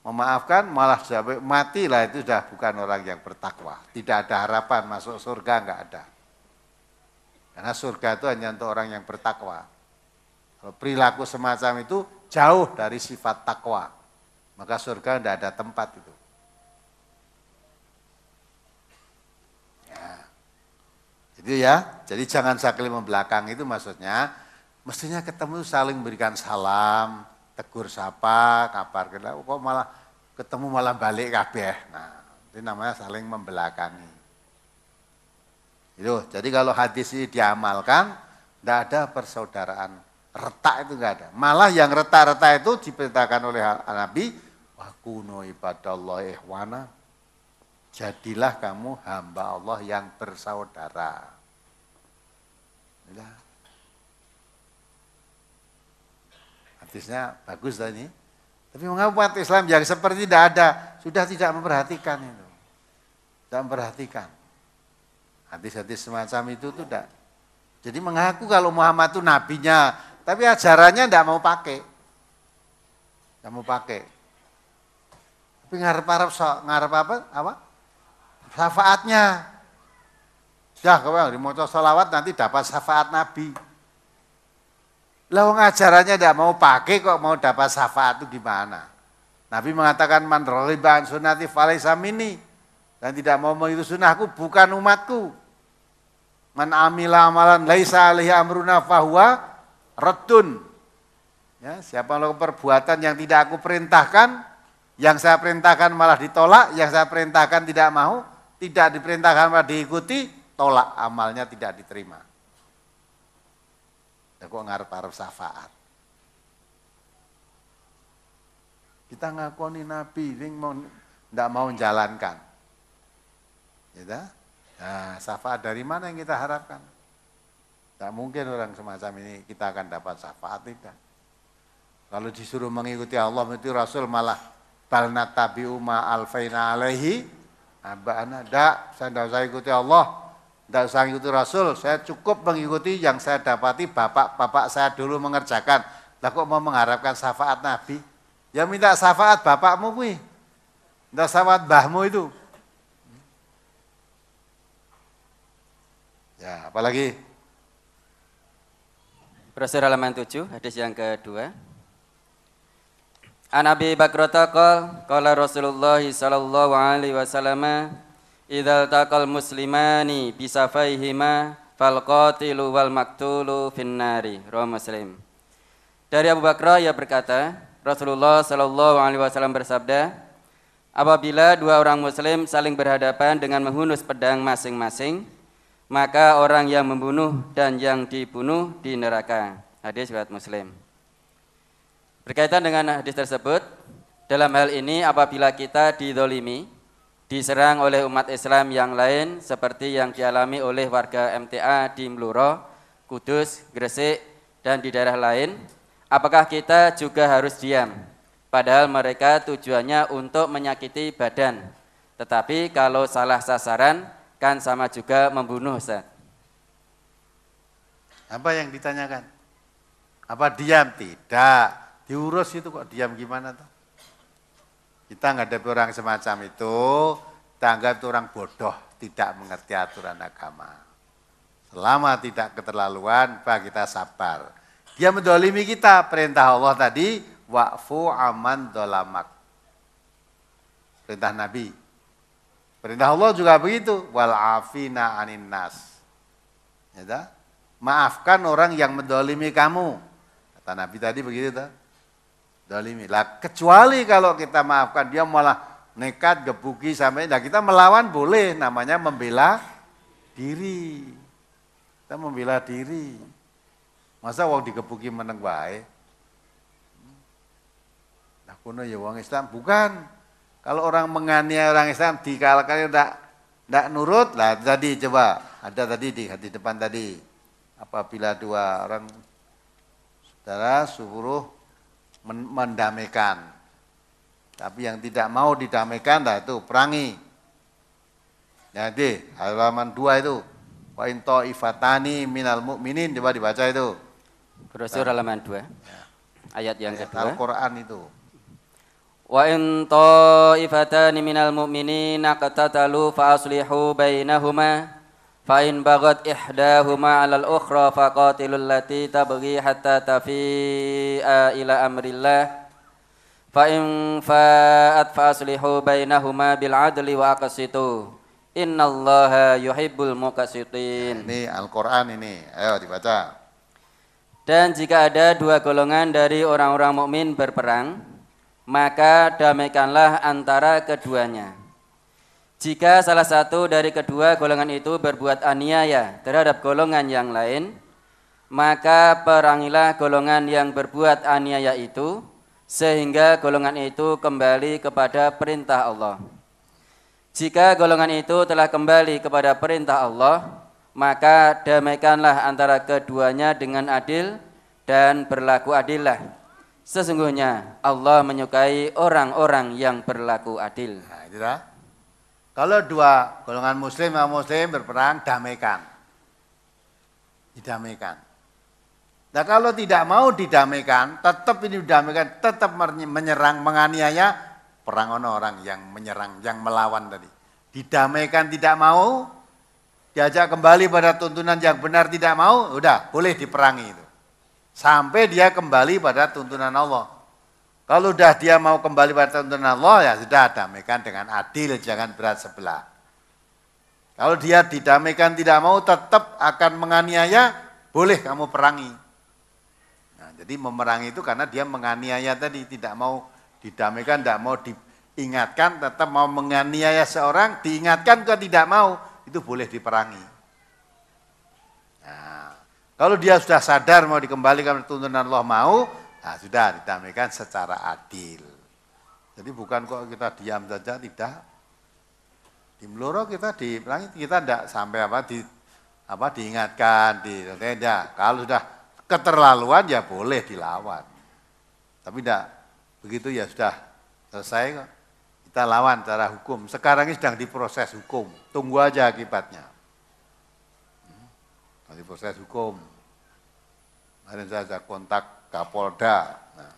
memaafkan, malah sampai mati lah, itu sudah bukan orang yang bertakwa. Tidak ada harapan masuk surga, enggak ada. Karena surga itu hanya untuk orang yang bertakwa. Kalau perilaku semacam itu jauh dari sifat takwa, maka surga tidak ada tempat itu. Jadi jangan saling membelakang itu maksudnya, mestinya ketemu saling berikan salam, tegur sapa, kabar kita, kok malah ketemu malah balik kabeh. Nah, itu namanya saling membelakangi. Itu, jadi kalau hadis ini diamalkan, tidak ada persaudaraan. Retak itu enggak ada. Malah yang retak-retak itu diperintahkan oleh Nabi, wa kunu ibadallah ikhwana. Jadilah kamu hamba Allah yang bersaudara. Ya. Hadisnya bagus tadi. Tapi mengapa umat Islam yang seperti tidak ada, sudah tidak memperhatikan itu. Tidak memperhatikan. Hadis-hadis semacam itu tidak. Jadi mengaku kalau Muhammad itu nabinya, tapi ajarannya tidak mau pakai. Tidak mau pakai. Tapi ngarep apa? Syafaatnya. Ya, kalau dimocok sholawat nanti dapat syafaat Nabi. Lah wong ajarannya tidak mau pakai kok mau dapat syafaat itu gimana? Nabi mengatakan man raghiba an sunnati falaysa minni, dan tidak mau mengikuti sunnahku bukan umatku. Man amila amalan laisa alaihi amruna fahuwa raddun. Ya, siapa melakukan perbuatan yang tidak aku perintahkan, yang saya perintahkan malah ditolak, yang saya perintahkan tidak mau, tidak diperintahkan malah diikuti, tolak amalnya tidak diterima. Ya, kok ngarep-arep syafaat. Kita ngakoni Nabi, ini tidak mau menjalankan. Ya, nah, syafaat dari mana yang kita harapkan? Tidak mungkin orang semacam ini kita akan dapat syafaat, tidak. Kalau disuruh mengikuti Allah, mengikuti Rasul malah bal natabi'u ma alfaina alaihi abana. Tidak, saya tidak usah ikuti Allah. Tidak usah ikuti Rasul, saya cukup mengikuti yang saya dapati bapak-bapak saya dulu mengerjakan. Lah kok mau mengharapkan syafaat Nabi? Ya minta syafaat bapakmu kuwi. Minta syafaat mbahmu itu. Ya, apalagi? Brosur halaman 7, hadis yang kedua. An Abi Bakrata qala Rasulullah sallallahu alaihi wasallam idzal taqal muslimani bisafaihima fal qatilu wal maktulu finnari. Rawi Muslim. Dari Abu Bakrah ia berkata, Rasulullah sallallahu alaihi wasallam bersabda, apabila dua orang muslim saling berhadapan dengan menghunus pedang masing-masing, maka orang yang membunuh dan yang dibunuh di neraka. Hadis riwayat Muslim. Berkaitan dengan hadis tersebut, dalam hal ini apabila kita dizalimi, diserang oleh umat Islam yang lain seperti yang dialami oleh warga MTA di Mluro, Kudus, Gresik, dan di daerah lain, apakah kita juga harus diam? Padahal mereka tujuannya untuk menyakiti badan. Tetapi kalau salah sasaran, kan sama juga membunuh, Ustaz. Apa yang ditanyakan? Apa diam? Tidak. Diurus itu kok diam gimana tuh? Kita menghadapi orang semacam itu, kita anggap itu orang bodoh, tidak mengerti aturan agama. Selama tidak keterlaluan, kita sabar. Dia mendolimi kita, perintah Allah tadi, wa'fu aman dolamak. Perintah Nabi. Perintah Allah juga begitu, wal afina anin nas. Ya dah? Maafkan orang yang mendolimi kamu. Kata Nabi tadi begitu dah. Dolimi. Lah kecuali kalau kita maafkan dia malah nekat gebuki sampai, nah kita melawan boleh, namanya membela diri. Kita membela diri. Masa wong digebuki meneng wae? Nah kuno ya wong Islam bukan. Kalau orang menganiaya orang Islam dikalahkan tidak nurut, lah tadi coba ada tadi di depan tadi, apabila dua orang saudara suruh mendamaikan, tapi yang tidak mau didamaikan, lah itu perangi. Jadi halaman 2 itu, wa in ta'ifatani minal mu'minin, coba dibaca itu. Brosur halaman 2, ayat yang kedua. Al-Quran itu. Wa in ta'ifatani minal mu'minina qatatalu fa aslihu bainahuma fa in baghat ihdahuma 'alal ukhra faqatilul lati tabghi hatta tafi'a ila amrillah fa in fa'at fa aslihu bainahuma bil 'adli wa aqsitu innallaha yuhibbul muqsitin. Ini Al-Quran ini, ayo dibaca. Dan jika ada dua golongan dari orang-orang mukmin berperang, maka damaikanlah antara keduanya. Jika salah satu dari kedua golongan itu berbuat aniaya terhadap golongan yang lain, maka perangilah golongan yang berbuat aniaya itu, sehingga golongan itu kembali kepada perintah Allah. Jika golongan itu telah kembali kepada perintah Allah, maka damaikanlah antara keduanya dengan adil dan berlaku adillah. Sesungguhnya Allah menyukai orang-orang yang berlaku adil. Nah, itu dah. Kalau dua golongan muslim sama muslim berperang, damaikan. Didamaikan. Nah kalau tidak mau didamaikan, tetap ini didamaikan, tetap menyerang, menganiaya, perang orang yang menyerang, yang melawan tadi. Didamaikan tidak mau, diajak kembali pada tuntunan yang benar tidak mau, udah boleh diperangi itu. Sampai dia kembali pada tuntunan Allah. Kalau sudah dia mau kembali pada tuntunan Allah, ya sudah damaikan dengan adil, jangan berat sebelah. Kalau dia didamaikan tidak mau, tetap akan menganiaya, boleh kamu perangi. Nah, jadi memerangi itu karena dia menganiaya tadi, tidak mau didamaikan, tidak mau diingatkan, tetap mau menganiaya seorang, diingatkan ke tidak mau, itu boleh diperangi. Nah, kalau dia sudah sadar mau dikembalikan tuntunan Allah mau, nah sudah didamaikan secara adil. Jadi bukan kok kita diam saja, tidak. Di Meloro kita diperangi, kita tidak sampai diingatkan, tidak. Kalau sudah keterlaluan ya boleh dilawan. Tapi tidak begitu ya sudah selesai kok. Kita lawan secara hukum. Sekarang ini sedang diproses hukum. Tunggu aja akibatnya. Diproses hukum. Kemarin saya kontak Kapolda, nah,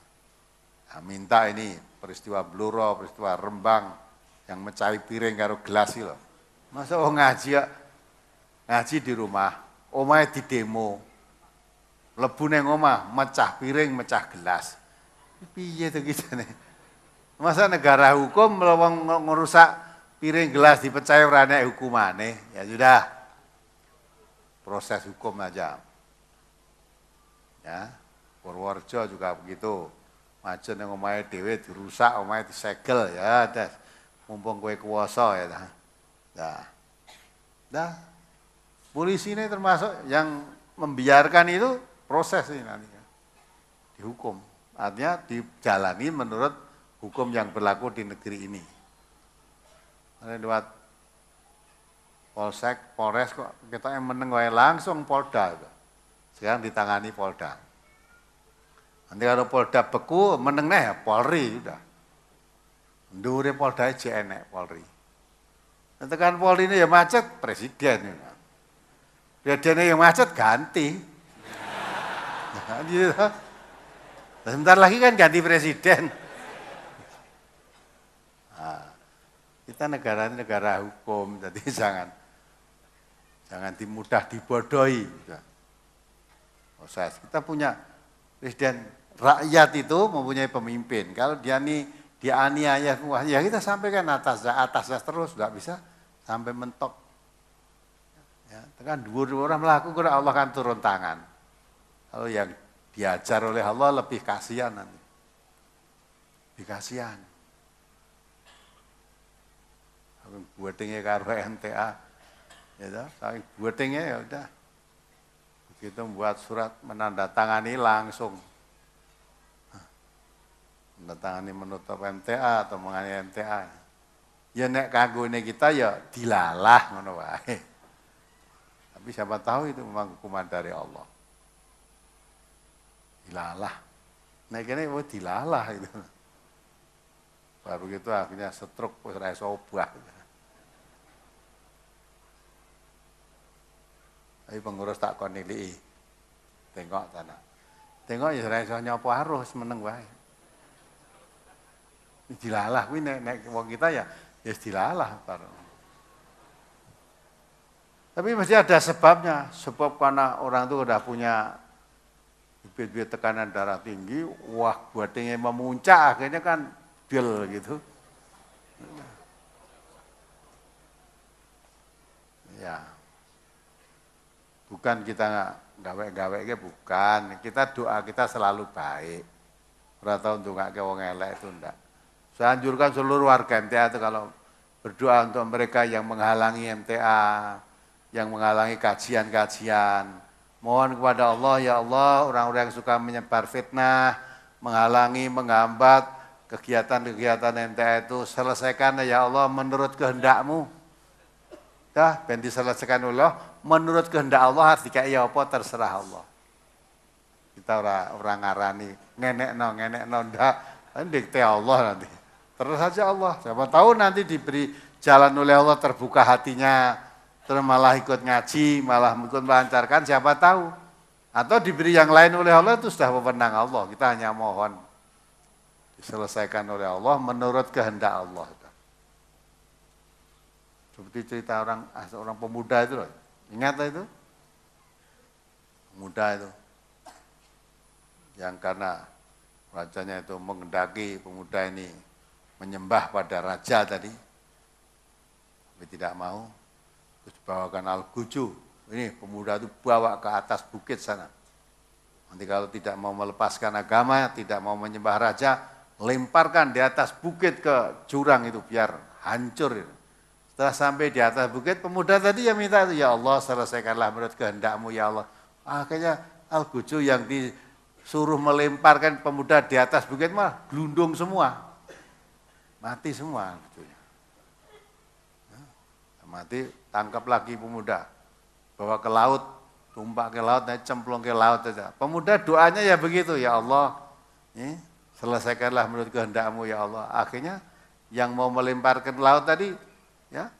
minta ini peristiwa Bluro, peristiwa Rembang yang mecahi piring karo gelas loh. Masa ngaji di rumah, omahe di demo, lebu neng omah, mecah piring, mecah gelas. Piye to nih? Masa negara hukum ngerusak piring gelas dipecahi ora nek hukumane? Ya sudah, proses hukum aja. Ya. Purworejo juga begitu. Majen yang omahe dhewe dirusak, omahe disegel ya, dah. Mumpung kowe kuwasa ya dah. Dah. Polisi ini termasuk yang membiarkan itu proses ini nanti. Dihukum. Artinya dijalani menurut hukum yang berlaku di negeri ini. Ada lewat Polsek, Polres kok kita yang meneng wae langsung Polda. Sekarang ditangani Polda. Nanti kalau Polda beku, meneng ya Polri udah. Ndure Polda aja enek Polri. Nanti kan Polri ini ya macet, presiden. Presidennya yang macet ganti. Nah, gitu. Sebentar lagi kan ganti presiden. Nah, kita negara ini negara hukum, jadi jangan mudah dibodohi. Proses. Kita punya presiden rakyat itu mempunyai pemimpin. Kalau dia aniaya, wah ya kita sampaikan atasnya terus, nggak bisa sampai mentok. Ya, kan dua orang melakukan, Allah kan turun tangan. Kalau yang diajar oleh Allah lebih kasihan nanti. Lebih kasihan. Buatingnya karo MTA, ya, saking buatingnya ya udah. Begitu membuat surat menandatangani langsung. Menandatangani menutup MTA atau mengenai MTA. Ya nek kanggo ini kita ya dilalah ngono wae. Tapi siapa tahu itu memang hukuman dari Allah. Dilalah. Nek kene dilalah itu. Baru gitu akhirnya stroke wis ora iso obah. Tapi pengurus tak kon nilii. Tengok sana. Tengok ya ora iso nyopo arus meneng wae. Dilalah kuwi nek wong kita ya dilalah baru. Tapi mesti ada sebabnya. Sebab karena orang itu udah punya bibit-bibit tekanan darah tinggi, wah buatingnya memuncak akhirnya kan bil gitu. Ya. Bukan kita gawe-gawe bukan. Kita doa kita selalu baik. Ora tau ndongake wong elek itu ndak. Saya anjurkan seluruh warga MTA itu kalau berdoa untuk mereka yang menghalangi MTA, yang menghalangi kajian-kajian. Mohon kepada Allah, ya Allah, orang-orang yang suka menyebar fitnah, menghalangi, menghambat kegiatan-kegiatan MTA itu, selesaikan ya Allah menurut kehendak-Mu. Dah, ben diselesaikan Allah, menurut kehendak Allah harus dikai apa terserah Allah. Kita orang ngarani, ngenekno ndak, dikte Allah nanti. Terus saja Allah, siapa tahu nanti diberi jalan oleh Allah, terbuka hatinya, terus malah ikut ngaji, malah ikut melancarkan, siapa tahu. Atau diberi yang lain oleh Allah, itu sudah wewenang Allah, kita hanya mohon diselesaikan oleh Allah menurut kehendak Allah. Seperti cerita orang pemuda itu loh. Ingat itu? Pemuda itu. Yang karena rajanya itu menghendaki pemuda ini menyembah pada raja tadi. Tapi tidak mau. Terus bawakan Al-Guju. Ini pemuda itu bawa ke atas bukit sana. Nanti kalau tidak mau melepaskan agama, tidak mau menyembah raja, lemparkan di atas bukit ke jurang itu biar hancur itu. Setelah sampai di atas bukit, pemuda tadi yang minta, ya Allah selesaikanlah menurut kehendak-Mu ya Allah. Akhirnya Al-Guju yang disuruh melemparkan pemuda di atas bukit malah glundung semua. Mati semua. Mati, tangkap lagi pemuda. Bawa ke laut, tumpah ke laut, cemplung ke laut saja. Pemuda doanya ya begitu, ya Allah. Selesaikanlah menurut kehendak-Mu ya Allah. Akhirnya yang mau melemparkan laut tadi, ya,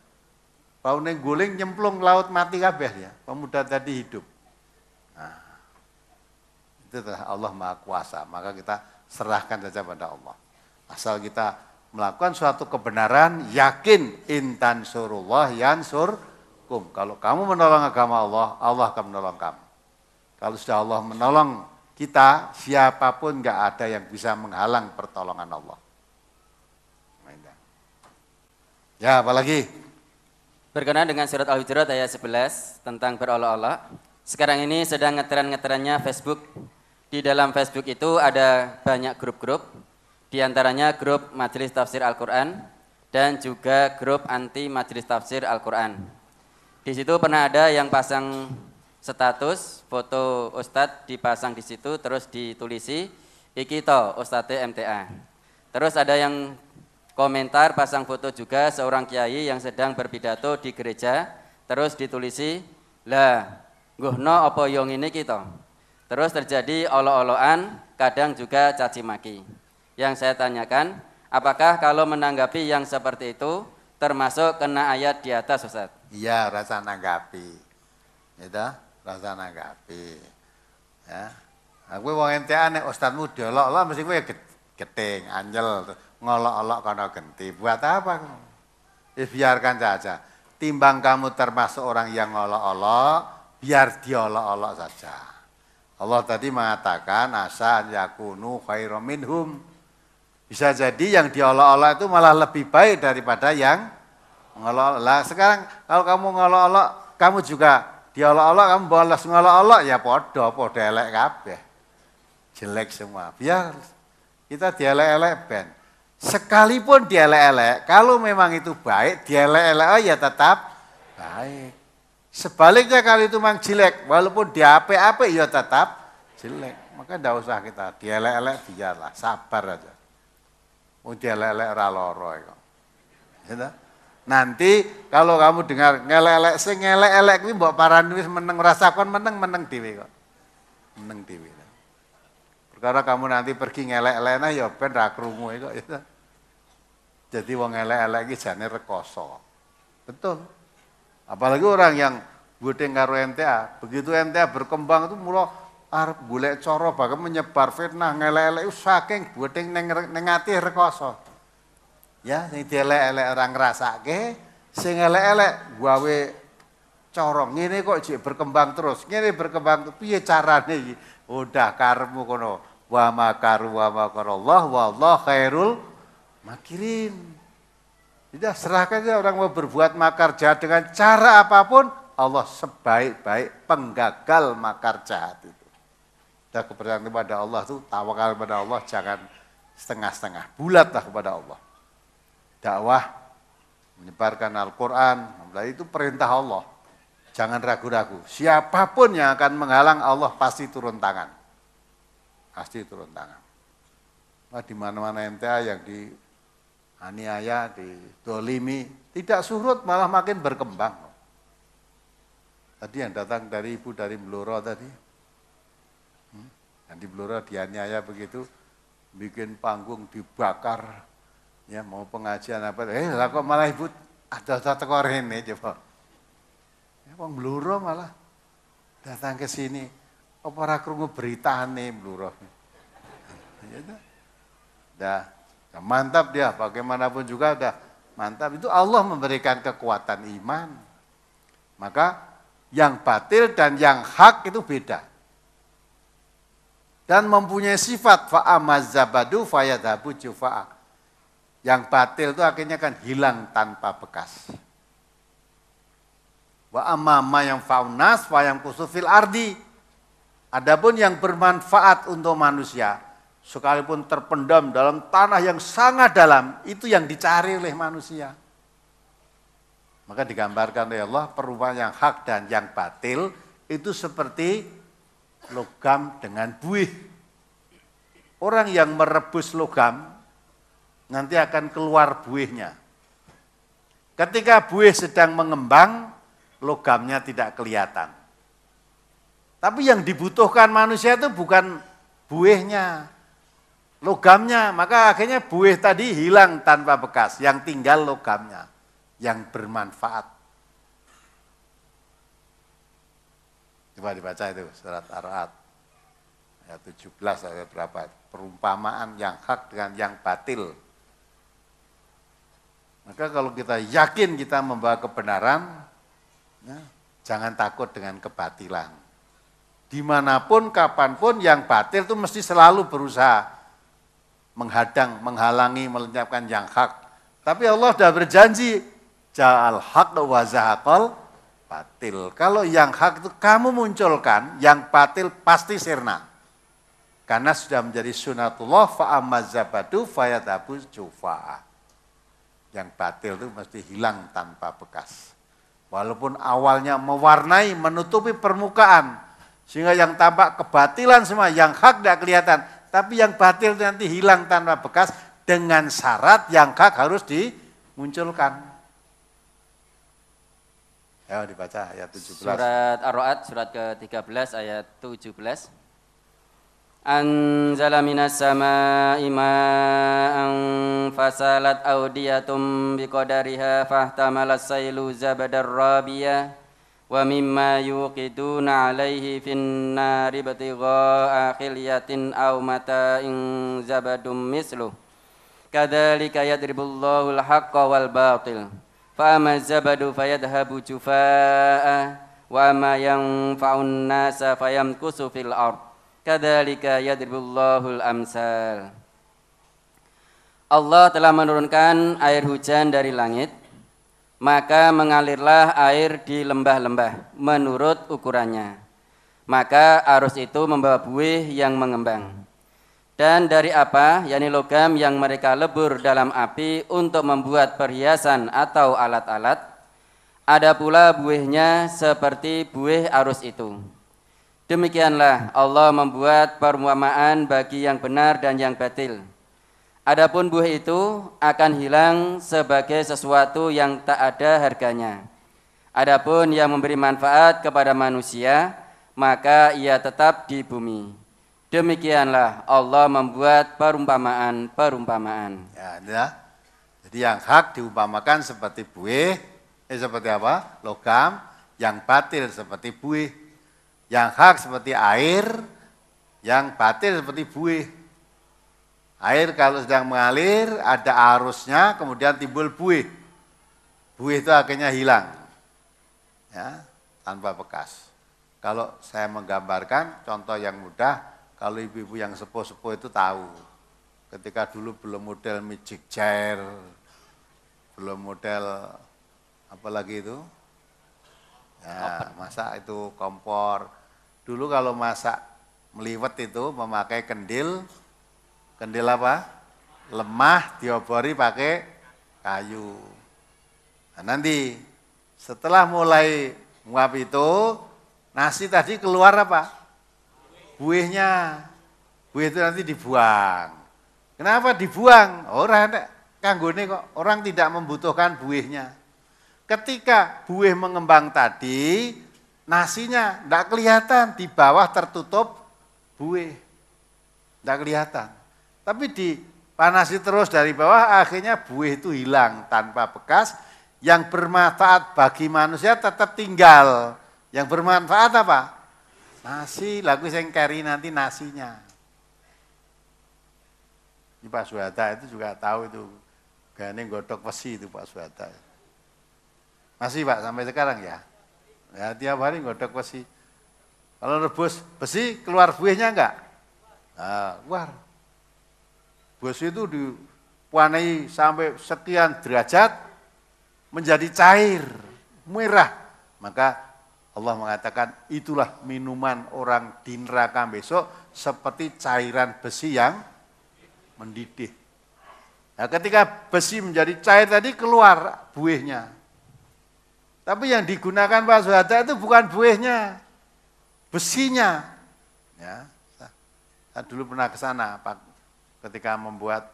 paune guling nyemplung laut mati kabeh ya. Pemuda tadi hidup. Nah, itu Allah Maha Kuasa. Maka kita serahkan saja pada Allah. Asal kita melakukan suatu kebenaran, yakin intan surullah yansurkum. Kalau kamu menolong agama Allah, Allah akan menolong kamu. Kalau sudah Allah menolong kita, siapapun nggak ada yang bisa menghalang pertolongan Allah. Ya, apalagi? Berkenaan dengan surat Al-Hujurat ayat 11 tentang berolok-olok. Sekarang ini sedang ngetren-ngetrennya Facebook. Di dalam Facebook itu ada banyak grup-grup. Di antaranya grup Majelis Tafsir Al-Quran dan juga grup anti Majelis Tafsir Al-Quran. Di situ pernah ada yang pasang status foto Ustadz dipasang di situ terus ditulisi iki to Ustadz MTA. Terus ada yang komentar pasang foto juga seorang kiai yang sedang berpidato di gereja terus ditulisi lah nggono apa yo ngene iki to. Terus terjadi olok-olokan, kadang juga caci maki. Yang saya tanyakan, apakah kalau menanggapi yang seperti itu termasuk kena ayat di atas Ustaz? Iya, rasa nanggapi. Itu, rasa nanggapi. Ya. Aku wong MTA nek ustadmu diolok-olok mesti kowe geting, anjel, ngolok-olok kana genti. Buat apa? Biarkan saja. Timbang kamu termasuk orang yang ngolok-olok, biar diolok-olok saja. Allah tadi mengatakan asa yakunu khairum minhum. Bisa jadi yang diolok-olok itu malah lebih baik daripada yang mengolok-olok. Lah sekarang kalau kamu ngolok-olok, kamu juga diolok-olok, kamu bolos ngolok-olok, ya podo elek kabeh. Jelek semua. Biar kita dielek-elek ben. Sekalipun dielek-elek, kalau memang itu baik, dielek-elek ya tetap baik. Sebaliknya kalau itu memang jelek, walaupun diape-ape ya tetap jelek. Maka tidak usah kita dielek-elek, biarlah, sabar aja. Mau dielek-elek ora loro kok. Ya, nanti kalau kamu dengar ngelek-elek sing ngelek-elek kuwi mbok parani wis meneng rasakan meneng dhewe kok. Meneng dhewe. Perkara kamu nanti pergi ngelek-elekna ya ben ra krungu kok ya. Jadi wong ngelek-elek iki jane rekoso. Betul. Apalagi orang yang budeng karo NTA, begitu NTA berkembang itu mula arep golek cara bahkan menyebar fitnah ngelek-elek saking budeng ning ati rekoso. Ya, sing dielek-elek orang ngrasake, sing elek-elek gawe cara ngene kok jek berkembang terus. Ngene berkembang piye carane iki? Udah karepmu kono. Wa makaru wa makarallah wallahu khairul makirin. Tidak serahkan saja orang mau berbuat makar jahat dengan cara apapun, Allah sebaik-baik penggagal makar jahat itu. Dan kepercayaan kepada Allah itu, tawakal kepada Allah, jangan setengah-setengah. Bulatlah kepada Allah. Dakwah, menyebarkan Al-Quran, itu perintah Allah. Jangan ragu-ragu. Siapapun yang akan menghalang Allah pasti turun tangan. Pasti turun tangan. Nah, di mana-mana MTA yang dianiaya, didolimi, tidak surut malah makin berkembang. Tadi yang datang dari ibu dari Blora tadi, yang di Blora dianiaya begitu, bikin panggung dibakar, ya mau pengajian apa, lah kok malah ibu ada teko rene coba. Ya wong Blora malah datang ke sini, apa ora krungu beritane Blora. Ya dah. Nah, mantap dia, bagaimanapun juga udah mantap. Itu Allah memberikan kekuatan iman. Maka yang batil dan yang hak itu beda. Dan mempunyai sifat fa'amazabadu fayadhabu jufa'a. Yang batil itu akhirnya kan hilang tanpa bekas. Wa amma yang faunas wa yang kusufil ardi. Adapun yang bermanfaat untuk manusia, sekalipun terpendam dalam tanah yang sangat dalam, itu yang dicari oleh manusia. Maka digambarkan oleh Allah, perumpamaan yang hak dan yang batil, itu seperti logam dengan buih. Orang yang merebus logam, nanti akan keluar buihnya. Ketika buih sedang mengembang, logamnya tidak kelihatan. Tapi yang dibutuhkan manusia itu bukan buihnya, logamnya, maka akhirnya buih tadi hilang tanpa bekas, yang tinggal logamnya, yang bermanfaat. Coba dibaca itu surat Ar-Ra'd ayat 17 ayat berapa? Perumpamaan yang hak dengan yang batil. Maka kalau kita yakin kita membawa kebenaran, ya, jangan takut dengan kebatilan. Dimanapun, kapanpun yang batil itu mesti selalu berusaha menghadang, menghalangi, melenyapkan yang hak. Tapi Allah sudah berjanji, ja'al haq wa zahaqal batil. Kalau yang hak itu kamu munculkan, yang batil pasti sirna. Karena sudah menjadi sunatullah, fa'amazabadu fayadhabu jufa'a. Yang batil itu mesti hilang tanpa bekas. Walaupun awalnya mewarnai, menutupi permukaan, sehingga yang tampak kebatilan semua, yang hak tidak kelihatan. Tapi yang batil nanti hilang tanpa bekas dengan syarat yang hak harus dimunculkan. Ayo dibaca ayat 17. Surat Ar-Ra'd surat ke-13 ayat 17. Anzala minas samaa'i ma'an fasalat awdiyatum biqadariha fahtamalas sailu zabadar rabiyah wa mimma yuqiduna alaihi fin nari batigha'a khilyatin aw mata'in zabadum misluh kadzalika yadribullahu al-haqqa wal batil fa amma zabadu fayadhabu jufaa'a wa ma yanfa'un nasa fayamkusu fil ard. Kadzalika yadribullahul amsal. Allah telah menurunkan air hujan dari langit, maka mengalirlah air di lembah-lembah menurut ukurannya. Maka arus itu membawa buih yang mengembang. Dan dari apa, yakni logam yang mereka lebur dalam api untuk membuat perhiasan atau alat-alat, ada pula buihnya seperti buih arus itu. Demikianlah Allah membuat perumpamaan bagi yang benar dan yang batil. Adapun buih itu akan hilang sebagai sesuatu yang tak ada harganya. Adapun yang memberi manfaat kepada manusia, maka ia tetap di bumi. Demikianlah Allah membuat perumpamaan-perumpamaan. Ya. Jadi yang hak diumpamakan seperti buih, seperti apa? Logam. Yang batil seperti buih. Yang hak seperti air, yang batil seperti buih. Air kalau sedang mengalir, ada arusnya, kemudian timbul buih. Buih itu akhirnya hilang, ya, tanpa bekas. Kalau saya menggambarkan, contoh yang mudah, kalau ibu-ibu yang sepuh-sepuh itu tahu. Ketika dulu belum model magic chair, belum model apa lagi itu, ya, masak itu kompor. Dulu kalau masak meliwet itu memakai kendil apa? Lemah diobori pakai kayu. Nah, nanti setelah mulai nguap itu, nasi tadi keluar apa? Buihnya. Buih itu nanti dibuang. Kenapa dibuang? Orang kanggone kok, orang tidak membutuhkan buihnya. Ketika buih mengembang tadi, nasinya tidak kelihatan, di bawah tertutup buih. Tidak kelihatan. Tapi dipanasi terus dari bawah, akhirnya buih itu hilang tanpa bekas. Yang bermanfaat bagi manusia tetap tinggal. Yang bermanfaat apa? Nasi, lagu yang carry nanti nasinya. Ini Pak Suhata itu juga tahu itu. Gane godok besi itu Pak Suhata. Masih Pak sampai sekarang ya? Ya tiap hari godok besi. Kalau rebus besi keluar buihnya enggak? Nah, keluar. Besi itu diwarnai sampai sekian derajat menjadi cair, merah. Maka Allah mengatakan itulah minuman orang di neraka besok seperti cairan besi yang mendidih. Nah, ketika besi menjadi cair tadi keluar buihnya. Tapi yang digunakan Pak Suhata itu bukan buihnya, besinya. Ya, saya dulu pernah ke sana ketika membuat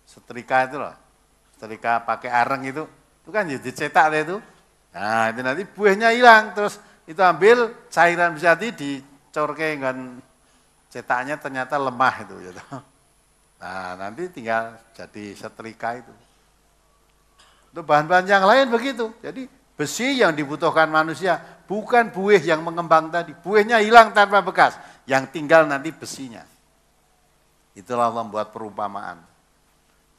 setrika itu loh, setrika pakai areng itu kan jadi cetak itu. Nah itu nanti buihnya hilang, terus itu ambil cairan besi tadi dicorke dengan cetaknya ternyata lemah itu. Gitu. Nah nanti tinggal jadi setrika itu. Untuk bahan-bahan yang lain begitu. Jadi besi yang dibutuhkan manusia, bukan buih yang mengembang tadi. Buihnya hilang tanpa bekas, yang tinggal nanti besinya. Itulah Allah membuat perumpamaan.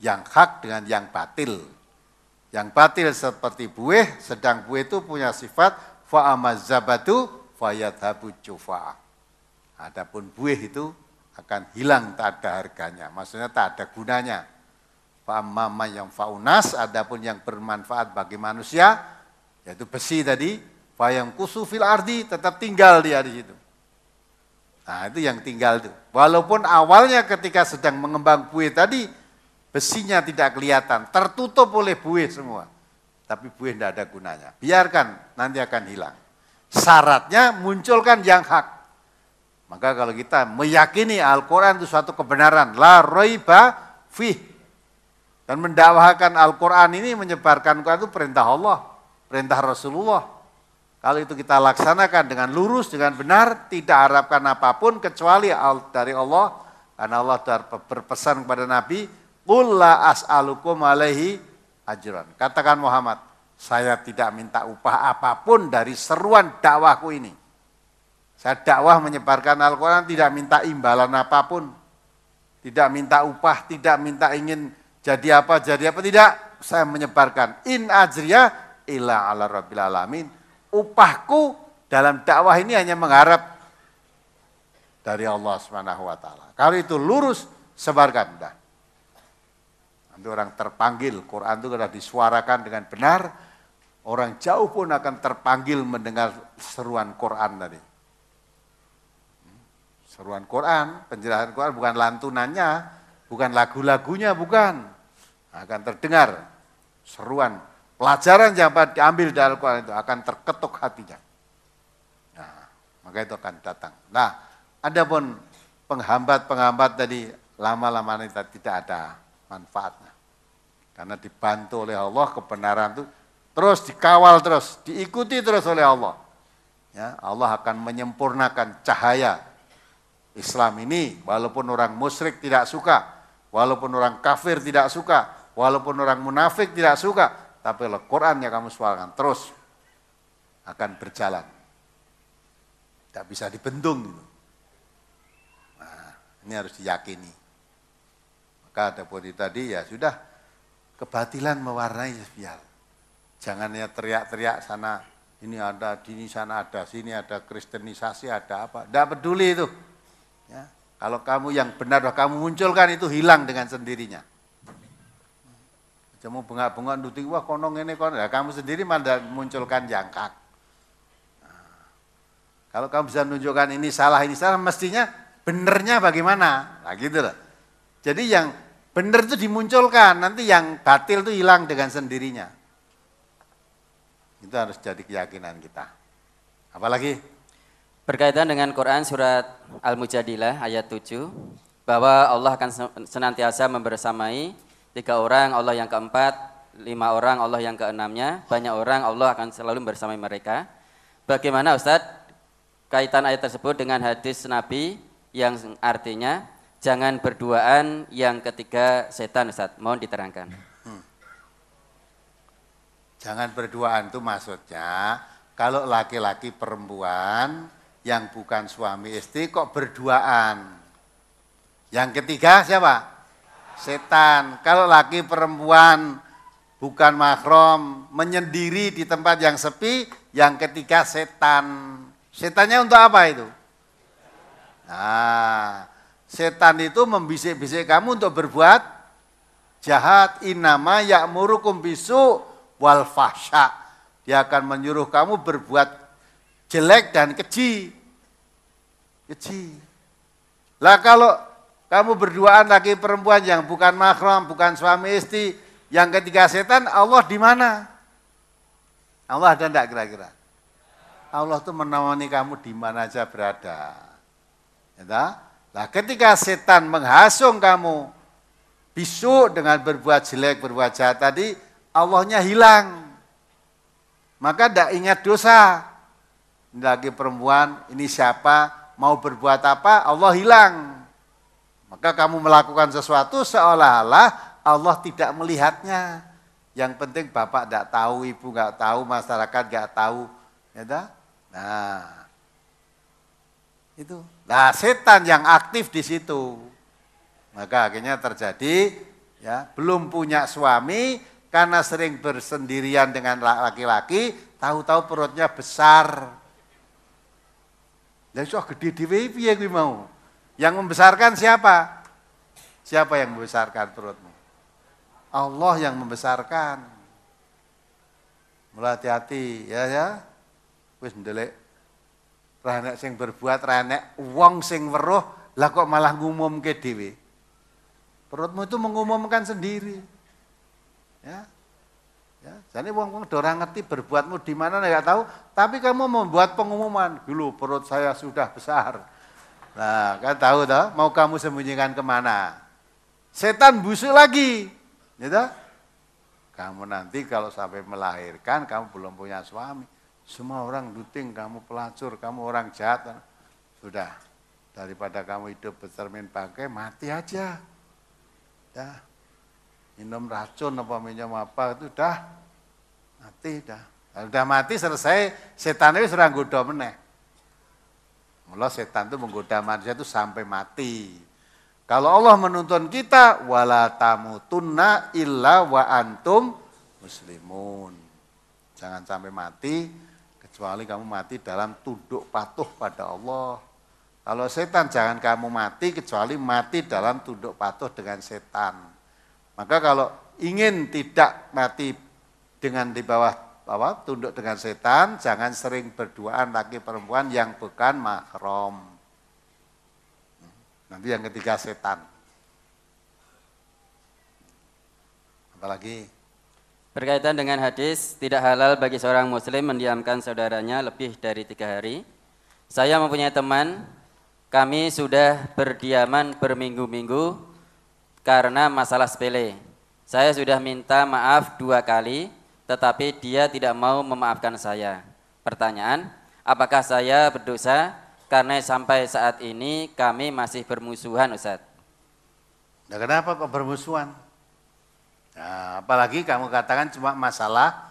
Yang hak dengan yang batil. Yang batil seperti buih, sedang buih itu punya sifat fa'amazabatu fayadhabu jufa. Adapun buih itu akan hilang, tak ada harganya. Maksudnya tak ada gunanya. Fa'amama yang faunas, adapun yang bermanfaat bagi manusia, yaitu besi tadi, fa'yam kusufil ardi, tetap tinggal dia di situ. Nah itu yang tinggal itu. Walaupun awalnya ketika sedang mengembang buih tadi, besinya tidak kelihatan, tertutup oleh buih semua. Tapi buih tidak ada gunanya. Biarkan, nanti akan hilang. Syaratnya munculkan yang hak. Maka kalau kita meyakini Al-Quran itu suatu kebenaran, la raiba fih. Dan mendakwakan Al-Quran ini, menyebarkan Al-Quran itu perintah Allah, perintah Rasulullah. Kalau itu kita laksanakan dengan lurus, dengan benar, tidak harapkan apapun kecuali dari Allah. Karena Allah berpesan kepada Nabi, qul la as'alukum alaihi ajran. Katakan Muhammad, saya tidak minta upah apapun dari seruan dakwahku ini. Saya dakwah menyebarkan Al-Quran, tidak minta imbalan apapun. Tidak minta upah, tidak minta ingin jadi apa, tidak. Saya menyebarkan. In ajriya illa ala rabbil alamin. upahku dalam dakwah ini hanya mengharap dari Allah Subhanahu wa taala. Kalau itu lurus, sebarkan dah. Nanti orang terpanggil, Quran itu kalau disuarakan dengan benar, orang jauh pun akan terpanggil mendengar seruan Quran tadi. Seruan Quran, penjelasan Quran bukan lantunannya, bukan lagu-lagunya, bukan. Akan terdengar seruan, pelajaran yang diambil dari Al-Quran itu akan terketuk hatinya. Nah, maka itu akan datang. Nah, adapun penghambat-penghambat tadi lama-lama ini tidak ada manfaatnya. Karena dibantu oleh Allah kebenaran itu terus dikawal terus, diikuti terus oleh Allah. Ya, Allah akan menyempurnakan cahaya Islam ini, walaupun orang musyrik tidak suka, walaupun orang kafir tidak suka, walaupun orang munafik tidak suka, tapi Al-Quran yang kamu suarakan terus akan berjalan. Tidak bisa dibendung. Nah, ini harus diyakini. Maka ada poin tadi ya sudah, kebatilan mewarnai biar. Jangan ya teriak-teriak sana, ini ada, di sana ada, sini ada kristenisasi, ada apa. Tidak peduli itu. Ya, kalau kamu yang benar kamu munculkan itu hilang dengan sendirinya. Cuma bengak-bengak nuting wah konong ini konong, ya, kamu sendiri malah munculkan jangkak. Nah, kalau kamu bisa menunjukkan ini salah, mestinya benernya bagaimana? Nah gitu loh. Jadi yang benar itu dimunculkan, nanti yang batil itu hilang dengan sendirinya. Itu harus jadi keyakinan kita. Apalagi? Berkaitan dengan Quran surat Al-Mujadilah ayat 7, bahwa Allah akan senantiasa membersamai 3 orang, Allah yang keempat, 5 orang, Allah yang keenamnya, banyak orang, Allah akan selalu bersamai mereka. Bagaimana Ustadz kaitan ayat tersebut dengan hadis Nabi yang artinya jangan berduaan yang ketiga setan, Ustadz? Mohon diterangkan. Jangan berduaan itu maksudnya kalau laki-laki perempuan yang bukan suami istri kok berduaan. Yang ketiga siapa? Setan. Kalau laki perempuan bukan mahram, menyendiri di tempat yang sepi, yang ketiga setan. Setannya untuk apa itu? Nah, setan itu membisik-bisik kamu untuk berbuat jahat. Innama ya'murukum bisu wal fahsya. Dia akan menyuruh kamu berbuat jelek dan keji. Lah kalau kamu berduaan laki perempuan yang bukan mahram, bukan suami istri, yang ketiga setan, Allah di mana? Allah ada enggak kira-kira? Allah tuh menemani kamu di mana aja berada. Ya, lah ketika setan menghasung kamu bisu dengan berbuat jelek, berbuat jahat tadi, Allahnya hilang. Maka tidak ingat dosa. Ini lagi perempuan, ini siapa, mau berbuat apa, Allah hilang. Maka kamu melakukan sesuatu seolah-olah Allah tidak melihatnya. Yang penting bapak tidak tahu, ibu nggak tahu, masyarakat nggak tahu. Ya, nah, itu. Nah, setan yang aktif di situ. Maka akhirnya terjadi, ya, belum punya suami karena sering bersendirian dengan laki-laki, tahu-tahu perutnya besar. Lah iso gede dhewe piye kuwi mau? Yang membesarkan siapa? Siapa yang membesarkan perutmu? Allah yang membesarkan. Mulai hati-hati ya. Wis ndelik renek sing berbuat renek wong sing weruh, lah kok malah ngumumke dhewe. Perutmu itu mengumumkan sendiri. Ya. Ya, jadi wong-wong ora ngerti berbuatmu di mana enggak tahu, tapi kamu membuat pengumuman, dulu perut saya sudah besar. Nah, kan tahu toh, mau kamu sembunyikan kemana? Setan busuk lagi. Gitu? Kamu nanti kalau sampai melahirkan, kamu belum punya suami. Semua orang duting, kamu pelacur, kamu orang jahat. Sudah, daripada kamu hidup bercermin bangkai, mati aja. Ya. Minum racun apa minum apa itu dah mati dah. Kalau udah mati selesai, setan itu sudah nggoda meneh. Mula setan itu menggoda manusia itu sampai mati. Kalau Allah menuntun kita wala tamutunna illa wa antum muslimun. Jangan sampai mati kecuali kamu mati dalam tunduk patuh pada Allah. Kalau setan jangan kamu mati kecuali mati dalam tunduk patuh dengan setan. Maka kalau ingin tidak mati dengan di bawah tunduk dengan setan, jangan sering berduaan laki perempuan yang bukan mahram. Nanti yang ketiga setan. Apalagi? Berkaitan dengan hadis, tidak halal bagi seorang muslim mendiamkan saudaranya lebih dari 3 hari. Saya mempunyai teman, kami sudah berdiaman berminggu-minggu karena masalah sepele. Saya sudah minta maaf 2 kali, tetapi dia tidak mau memaafkan saya. Pertanyaan, apakah saya berdosa karena sampai saat ini kami masih bermusuhan, Ustaz? Nah, kenapa kok bermusuhan? Nah, apalagi kamu katakan cuma masalah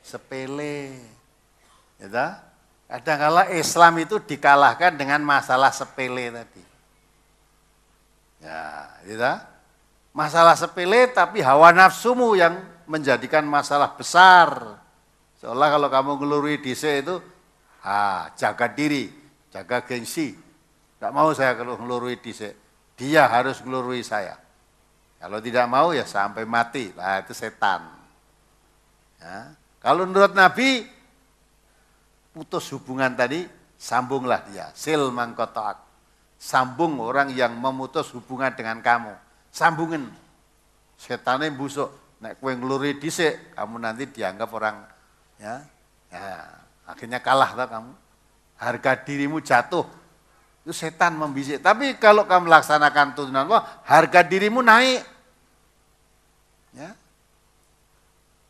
sepele. Gitu? Kadang-kala Islam itu dikalahkan dengan masalah sepele tadi. Ya, gitu? Masalah sepele tapi hawa nafsumu yang menjadikan masalah besar. Seolah kalau kamu ngelurui dhisik itu, jaga diri, jaga gengsi. Tidak mau saya kalau ngelurui dhisik. Dia harus ngelurui saya. Kalau tidak mau ya sampai mati, lah itu setan. Ya. Kalau menurut Nabi, putus hubungan tadi, sambunglah dia. Sil mangkotoak. Sambung orang yang memutus hubungan dengan kamu. Sambungin. Setannya busuk. Nek kowe ngluri dhisik, kamu nanti dianggap orang ya akhirnya kalah lah kamu. Harga dirimu jatuh. Itu setan membisik. Tapi kalau kamu melaksanakan tuntunan Allah, harga dirimu naik. Ya,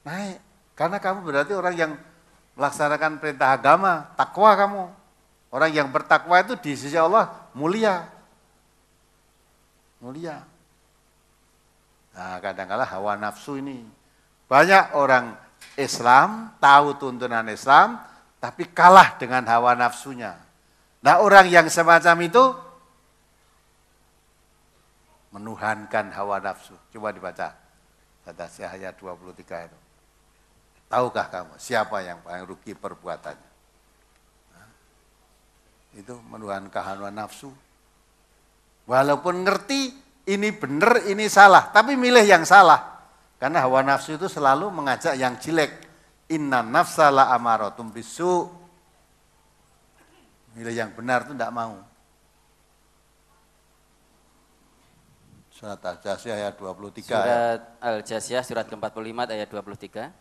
naik. Karena kamu berarti orang yang melaksanakan perintah agama, takwa kamu. Orang yang bertakwa itu di sisi Allah mulia. Mulia. Nah, kadang-kala hawa nafsu ini. Banyak orang Islam, tahu tuntunan Islam, tapi kalah dengan hawa nafsunya. Nah, orang yang semacam itu menuhankan hawa nafsu. Coba dibaca. Atas ayat 23 itu. Tahukah kamu siapa yang paling rugi perbuatannya? Nah, itu menuhankan hawa nafsu. Walaupun ngerti ini benar, ini salah, tapi milih yang salah. Karena hawa nafsu itu selalu mengajak yang jelek. Inna nafsa la amaratum bisu. Milih yang benar itu tidak mau. Surat Al-Jasiyah ayat 23. Surat Al-Jasiyah surat ke-45 ayat 23.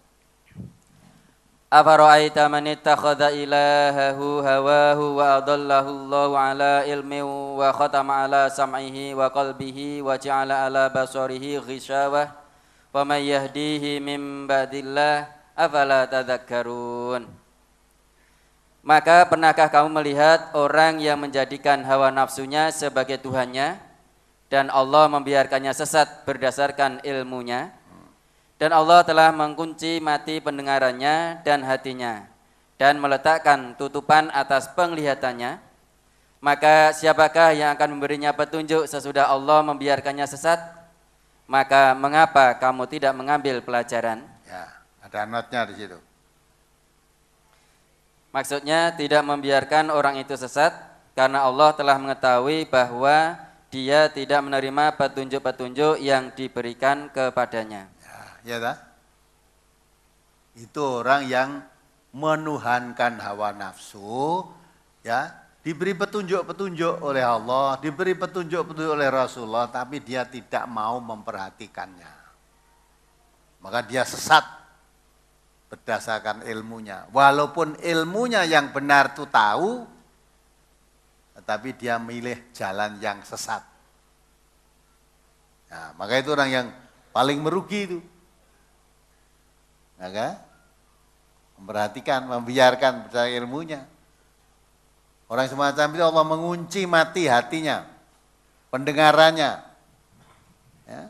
Afara'aita man ittakhadha ilahahu hawahu wa adallahu Allahu ala ilmin wa khatama ala sam'ihi wa qalbihi wa ja'ala ala basarihi ghishawah wa may yahdihi min ba'dillah afala tadhakkarun. Maka pernahkah kamu melihat orang yang menjadikan hawa nafsunya sebagai Tuhannya dan Allah membiarkannya sesat berdasarkan ilmunya, dan Allah telah mengunci mati pendengarannya dan hatinya, dan meletakkan tutupan atas penglihatannya, maka siapakah yang akan memberinya petunjuk sesudah Allah membiarkannya sesat? Maka mengapa kamu tidak mengambil pelajaran? Ya, ada notnya di situ. Maksudnya tidak membiarkan orang itu sesat, karena Allah telah mengetahui bahwa dia tidak menerima petunjuk-petunjuk yang diberikan kepadanya. Ya tak? Itu orang yang menuhankan hawa nafsu, ya, diberi petunjuk-petunjuk oleh Allah, diberi petunjuk-petunjuk oleh Rasulullah, tapi dia tidak mau memperhatikannya. Maka dia sesat berdasarkan ilmunya. Walaupun ilmunya yang benar itu tahu, tetapi dia milih jalan yang sesat. Nah, maka itu orang yang paling merugi itu. Maka memperhatikan, membiarkan berdasarkan ilmunya. Orang semacam itu Allah mengunci mati hatinya, pendengarannya, ya,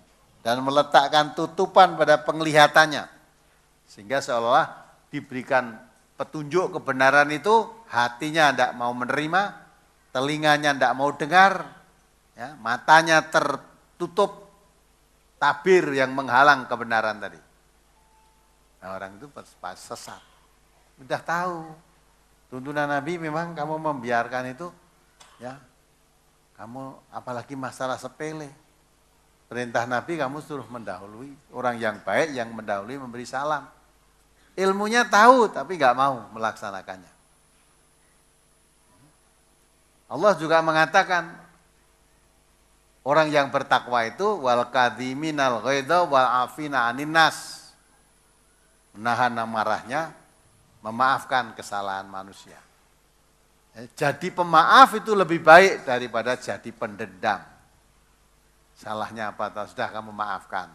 dan meletakkan tutupan pada penglihatannya. Sehingga seolah-olah diberikan petunjuk kebenaran itu, hatinya tidak mau menerima, telinganya tidak mau dengar, ya, matanya tertutup tabir yang menghalang kebenaran tadi. Nah, orang itu pas sesat, udah tahu, Tuntunan Nabi memang kamu membiarkan itu, ya, kamu apalagi masalah sepele. Perintah Nabi kamu suruh mendahului. Orang yang baik yang mendahului memberi salam. Ilmunya tahu tapi nggak mau melaksanakannya. Allah juga mengatakan orang yang bertakwa itu wal kadhiminal ghaidha wal afina 'anin nas. Menahan amarahnya, memaafkan kesalahan manusia. Jadi pemaaf itu lebih baik daripada jadi pendendam. Salahnya apa? Sudah kamu maafkan.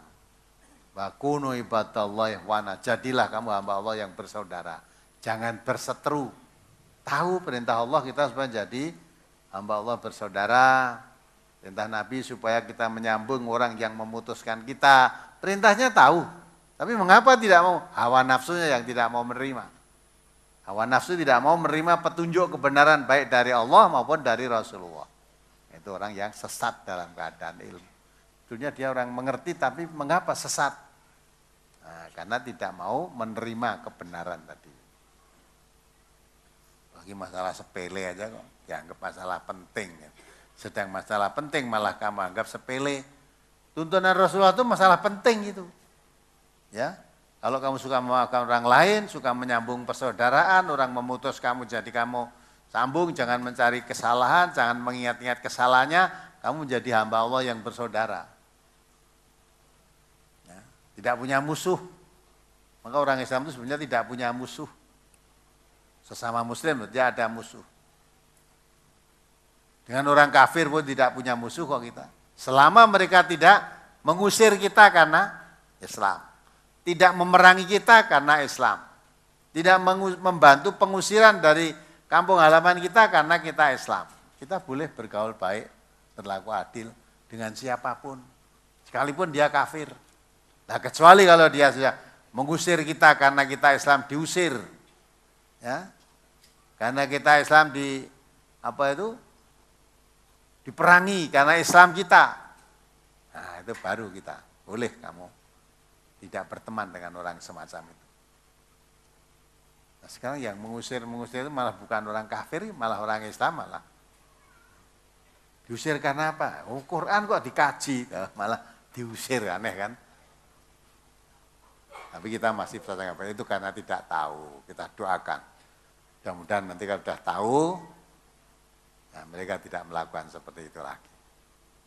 Wa kunu ibadallahi ikhwana. Jadilah kamu hamba Allah yang bersaudara. Jangan berseteru. Tahu perintah Allah kita supaya jadi hamba Allah bersaudara. Perintah Nabi supaya kita menyambung orang yang memutuskan kita. Perintahnya tahu. Tapi mengapa tidak mau? Hawa nafsunya yang tidak mau menerima. Hawa nafsu tidak mau menerima petunjuk kebenaran baik dari Allah maupun dari Rasulullah. Itu orang yang sesat dalam keadaan ilmu. Sebetulnya dia orang mengerti tapi mengapa sesat? Nah, karena tidak mau menerima kebenaran tadi. Bagi masalah sepele aja kok, dianggap masalah penting. Sedang masalah penting malah kamu anggap sepele. Tuntunan Rasulullah itu masalah penting itu. Ya, kalau kamu suka memaafkan orang lain, suka menyambung persaudaraan, orang memutus kamu jadi kamu sambung, jangan mencari kesalahan, jangan mengingat-ingat kesalahannya, kamu menjadi hamba Allah yang bersaudara. Ya, tidak punya musuh. Maka orang Islam itu sebenarnya tidak punya musuh. Sesama Muslim dia ada musuh. Dengan orang kafir pun tidak punya musuh kok kita. Selama mereka tidak mengusir kita karena Islam. Tidak memerangi kita karena Islam. Tidak membantu pengusiran dari kampung halaman kita karena kita Islam. Kita boleh bergaul baik, berlaku adil dengan siapapun. Sekalipun dia kafir. Nah, kecuali kalau dia sudah mengusir kita karena kita Islam diusir. Ya. Karena kita Islam diperangi karena Islam kita. Nah, itu baru kita. Boleh kamu tidak berteman dengan orang semacam itu. Nah, sekarang yang mengusir itu malah bukan orang kafir, malah orang Islam malah. Diusir karena apa? Oh, Quran kok dikaji, malah diusir, aneh kan? Tapi kita masih percaya itu karena tidak tahu. Kita doakan. Mudah-mudahan nanti kalau sudah tahu, nah mereka tidak melakukan seperti itu lagi.